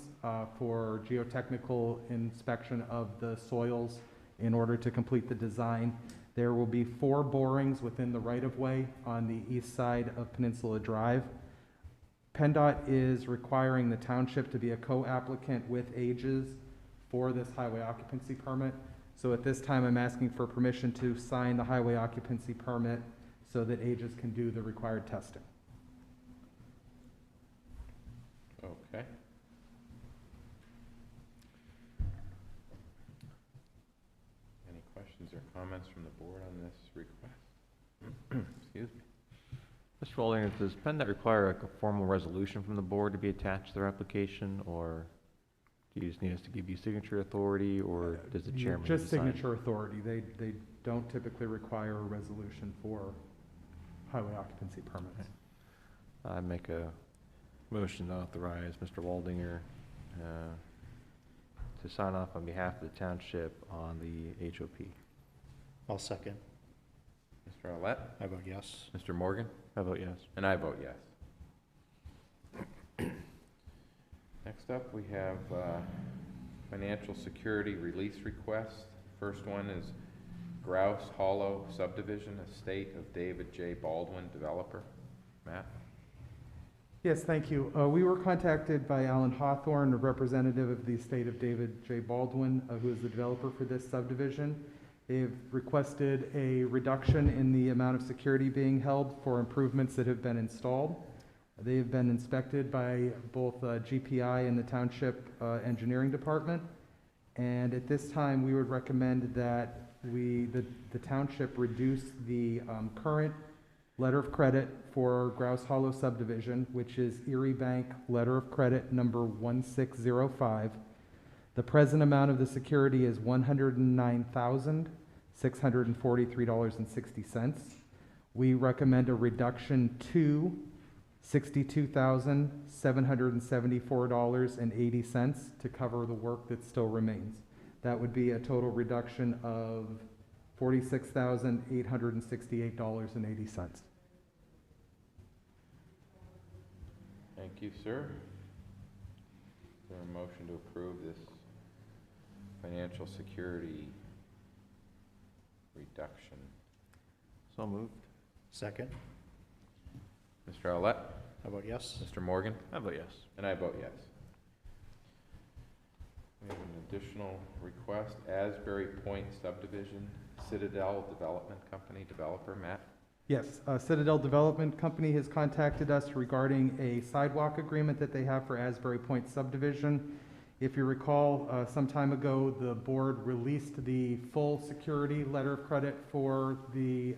for geotechnical inspection of the soils in order to complete the design. There will be 4 borings within the right-of-way on the east side of Peninsula Drive. PennDOT is requiring the township to be a co-applicant with AGES for this highway occupancy permit. So at this time, I'm asking for permission to sign the highway occupancy permit so that AGES can do the required testing. Okay. Any questions or comments from the board on this request? Excuse me. Mr. Waldinger, does PennDOT require a formal resolution from the board to be attached to their application, or do you just need us to give you signature authority, or does the chairman Just decide? signature authority. They don't typically require a resolution for highway occupancy permits. I make a motion to authorize Mr. Waldinger to sign off on behalf of the township on the HOP. I'll second. Mr. Arlett? I vote yes. Mr. Morgan? I vote yes. And I vote yes. Next up, we have financial security release request. First one is Grouse Hollow subdivision, estate of David J. Baldwin, developer. Matt? Yes, thank you. We were contacted by Alan Hawthorne, a representative of the estate of David J. Baldwin, who is the developer for this subdivision. They've requested a reduction in the amount of security being held for improvements that have been installed. They've been inspected by both GPI and the Township Engineering Department, And at this time, we would recommend that the township reduce the current letter of credit for Grouse Hollow subdivision, which is Erie Bank letter of credit number 1605. The present amount of the security is $109,643.60. We recommend a reduction to $62,774.80 to cover the work that still remains. That would be a total reduction of $46,868.80. Thank you, sir. Is there a motion to approve this financial security reduction? So moved. Second. Mr. Owlett? How about yes? Mr. Morgan? I vote yes. And I vote yes. We have an additional request, Asbury Point subdivision, Citadel Development Company developer, Matt? Yes, Citadel Development Company has contacted us regarding a sidewalk agreement that they have for Asbury Point subdivision. If you recall, some time ago, the board released the full security letter of credit for the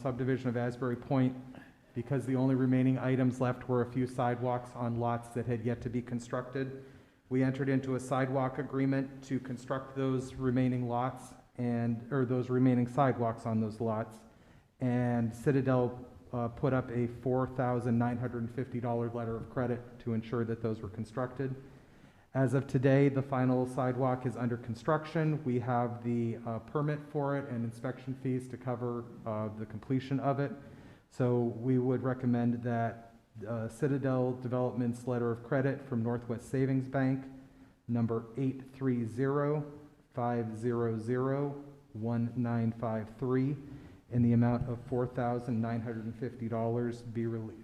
subdivision of Asbury Point because the only remaining items left were a few sidewalks on lots that had yet to be constructed. We entered into a sidewalk agreement to construct those remaining lots or those remaining sidewalks on those lots. And Citadel put up a $4,950 letter of credit to ensure that those were constructed. As of today, the final sidewalk is under construction. We have the permit for it and inspection fees to cover the completion of it. So we would recommend that Citadel Development's letter of credit from Northwest Savings Bank, number 830-500-1953, in the amount of $4,950 be released.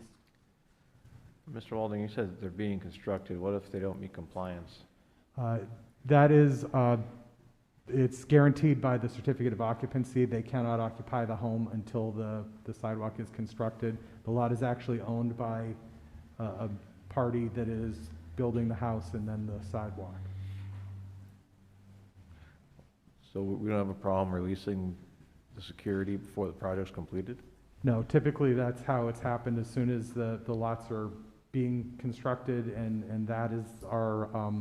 Mr. Walding, you said they're being constructed. What if they don't meet compliance? That is, it's guaranteed by the certificate of occupancy. They cannot occupy the home until the sidewalk is constructed. The lot is actually owned by a party that is building the house and then the sidewalk. So we don't have a problem releasing the security before the project's completed? No, typically that's how it's happened as soon as the lots are being constructed, and that is our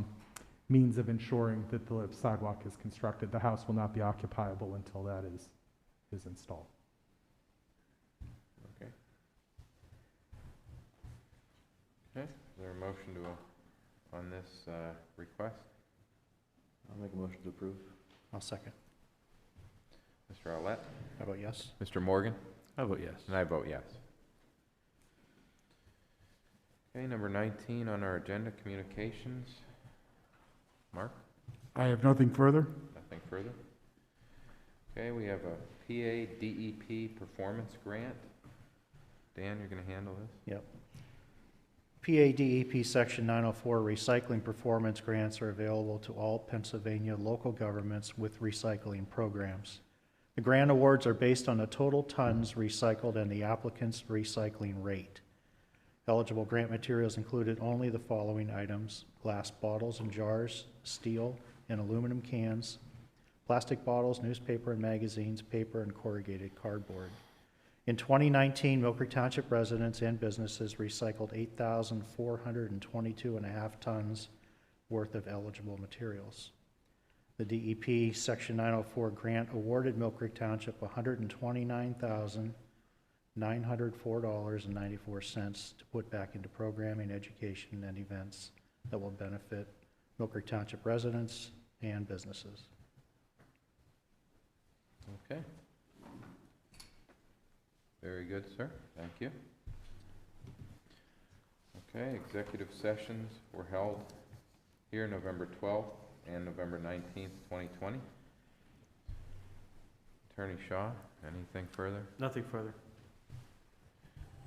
means of ensuring that the sidewalk is constructed. The house will not be occupiable until that is installed. Okay. Okay, is there a motion on this request? I'll make a motion to approve. I'll second. Mr. Owlett? How about yes? Mr. Morgan? I vote yes. And I vote yes. Okay, number 19 on our agenda, communications. Mark? I have nothing further. Nothing further? Okay, we have a PA DEP performance grant. Dan, you're going to handle this? Yep. PADEP Section 904 recycling performance grants are available to all Pennsylvania local governments with recycling programs. The grant awards are based on the total tons recycled and the applicant's recycling rate. Eligible grant materials included only the following items: glass bottles and jars, steel and aluminum cans, plastic bottles, newspaper and magazines, paper and corrugated cardboard. In 2019, Mill Creek Township residents and businesses recycled 8,422.5 tons worth of eligible materials. The DEP Section 904 grant awarded Mill Creek Township $129,904.94 to put back into programming, education, and events that will benefit Mill Creek Township residents and businesses. Okay. Very good, sir. Thank you. Okay, executive sessions were held here November 12th and November 19th, 2020. Attorney Shaw, anything further? Nothing further.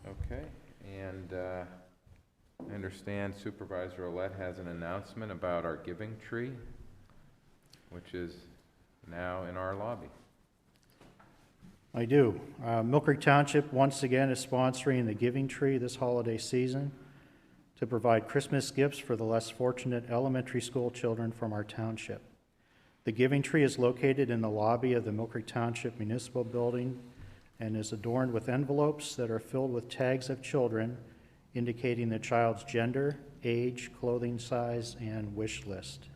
Okay, and I understand Supervisor Ouellette has an announcement about our giving tree, which is now in our lobby. I do. Mill Creek Township once again is sponsoring the Giving Tree this holiday season to provide Christmas gifts for the less fortunate elementary school children from our township. The giving tree is located in the lobby of the Mill Creek Township Municipal Building and is adorned with envelopes that are filled with tags of children indicating the child's gender, age, clothing size, and wish list.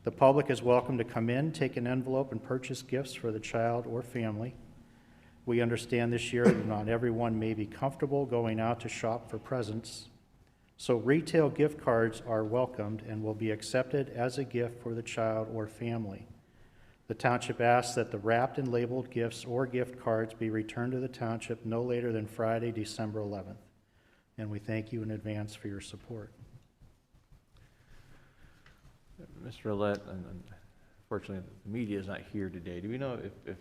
The public is welcome to come in, take an envelope, and purchase gifts for the child or family. We understand this year that not everyone may be comfortable going out to shop for presents, so retail gift cards are welcomed and will be accepted as a gift for the child or family. The township asks that the wrapped and labeled gifts or gift cards be returned to the township no later than Friday, December 11th. And we thank you in advance for your support. Mr. Roulette, and unfortunately, the media is not here today. Do we know if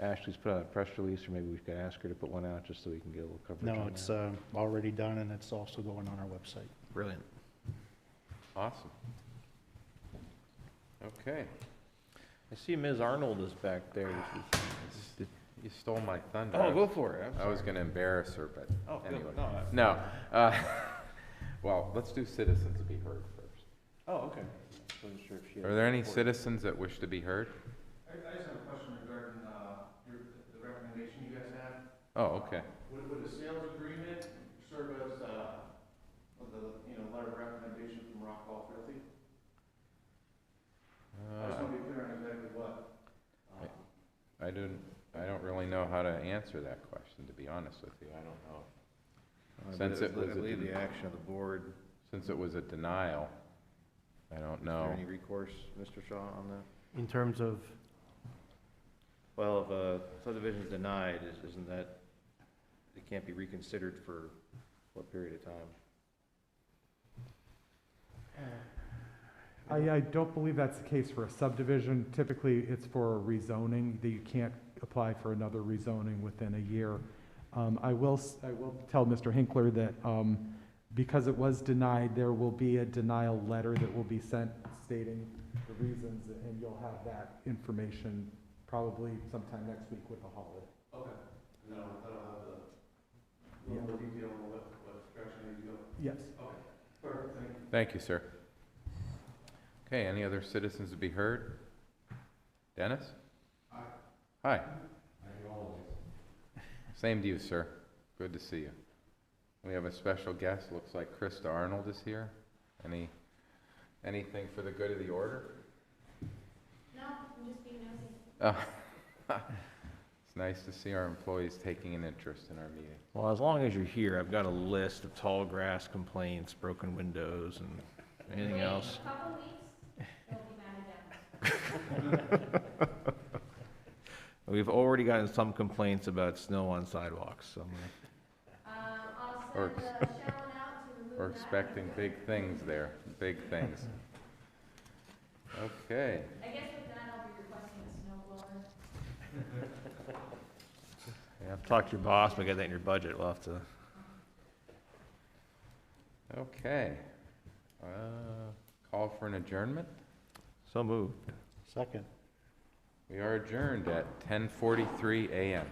Ashley's put out a press release, or maybe we could ask her to put one out just so we can get a little coverage on No, that? it's already done, and it's also going on our website. Brilliant. Awesome. Okay. I see Ms. Arnold is back there. You stole my thunder. Oh, go for it. I was going to embarrass her, but Oh, good. anyway. No, No. Well, let's do citizens to be heard first. Oh, okay. Wasn't sure if she had Are there any support. citizens that wish to be heard? I just have a question regarding, the recommendation you guys have. Oh, okay. Would a sales agreement serve as, letter of recommendation from Rockwell Realty? I just want to be clear on exactly what. I don't really know how to answer that question, to be honest with you. I don't know. Since it was I believe the action of the board. Since it was a denial, I don't Is know. there any recourse, Mr. Shaw, on that? In terms of, Well, if a subdivision is denied, isn't that, it can't be reconsidered for what period of time? I don't believe that's the case for a subdivision. Typically, it's for a rezoning, that you can't apply for another rezoning within a year. I will tell Mr. Hinkler that because it was denied, there will be a denial letter that will be sent stating the reasons, and you'll have that information probably sometime next week with the holiday. Okay. No, that'll have the, little more detail on what direction I need to go. Yes. Okay. Perfect, thank you. Thank you, sir. Okay, any other citizens to be heard? Dennis? Hi. Same to you, sir. Good to see you. We have a special guest. Looks like Krista Arnold is here. Anything for the good of the order? No, I'm just being nosy. It's nice to see our employees taking an interest in our meeting. Well, as long as you're here, I've got a list of tall grass complaints, broken windows, and anything Wait else. a couple weeks, it'll be batted down. We've already gotten some complaints about snow on sidewalks, so. I'll Or- send Sharon out to remove that. We're expecting big things there, big things. Okay. I guess with that, I'll be requesting a snow blower. Yeah, talk to your boss, but get that in your budget, we'll have to. Okay. Call for an adjournment? So moved. Second. We are adjourned at 10:43 a.m.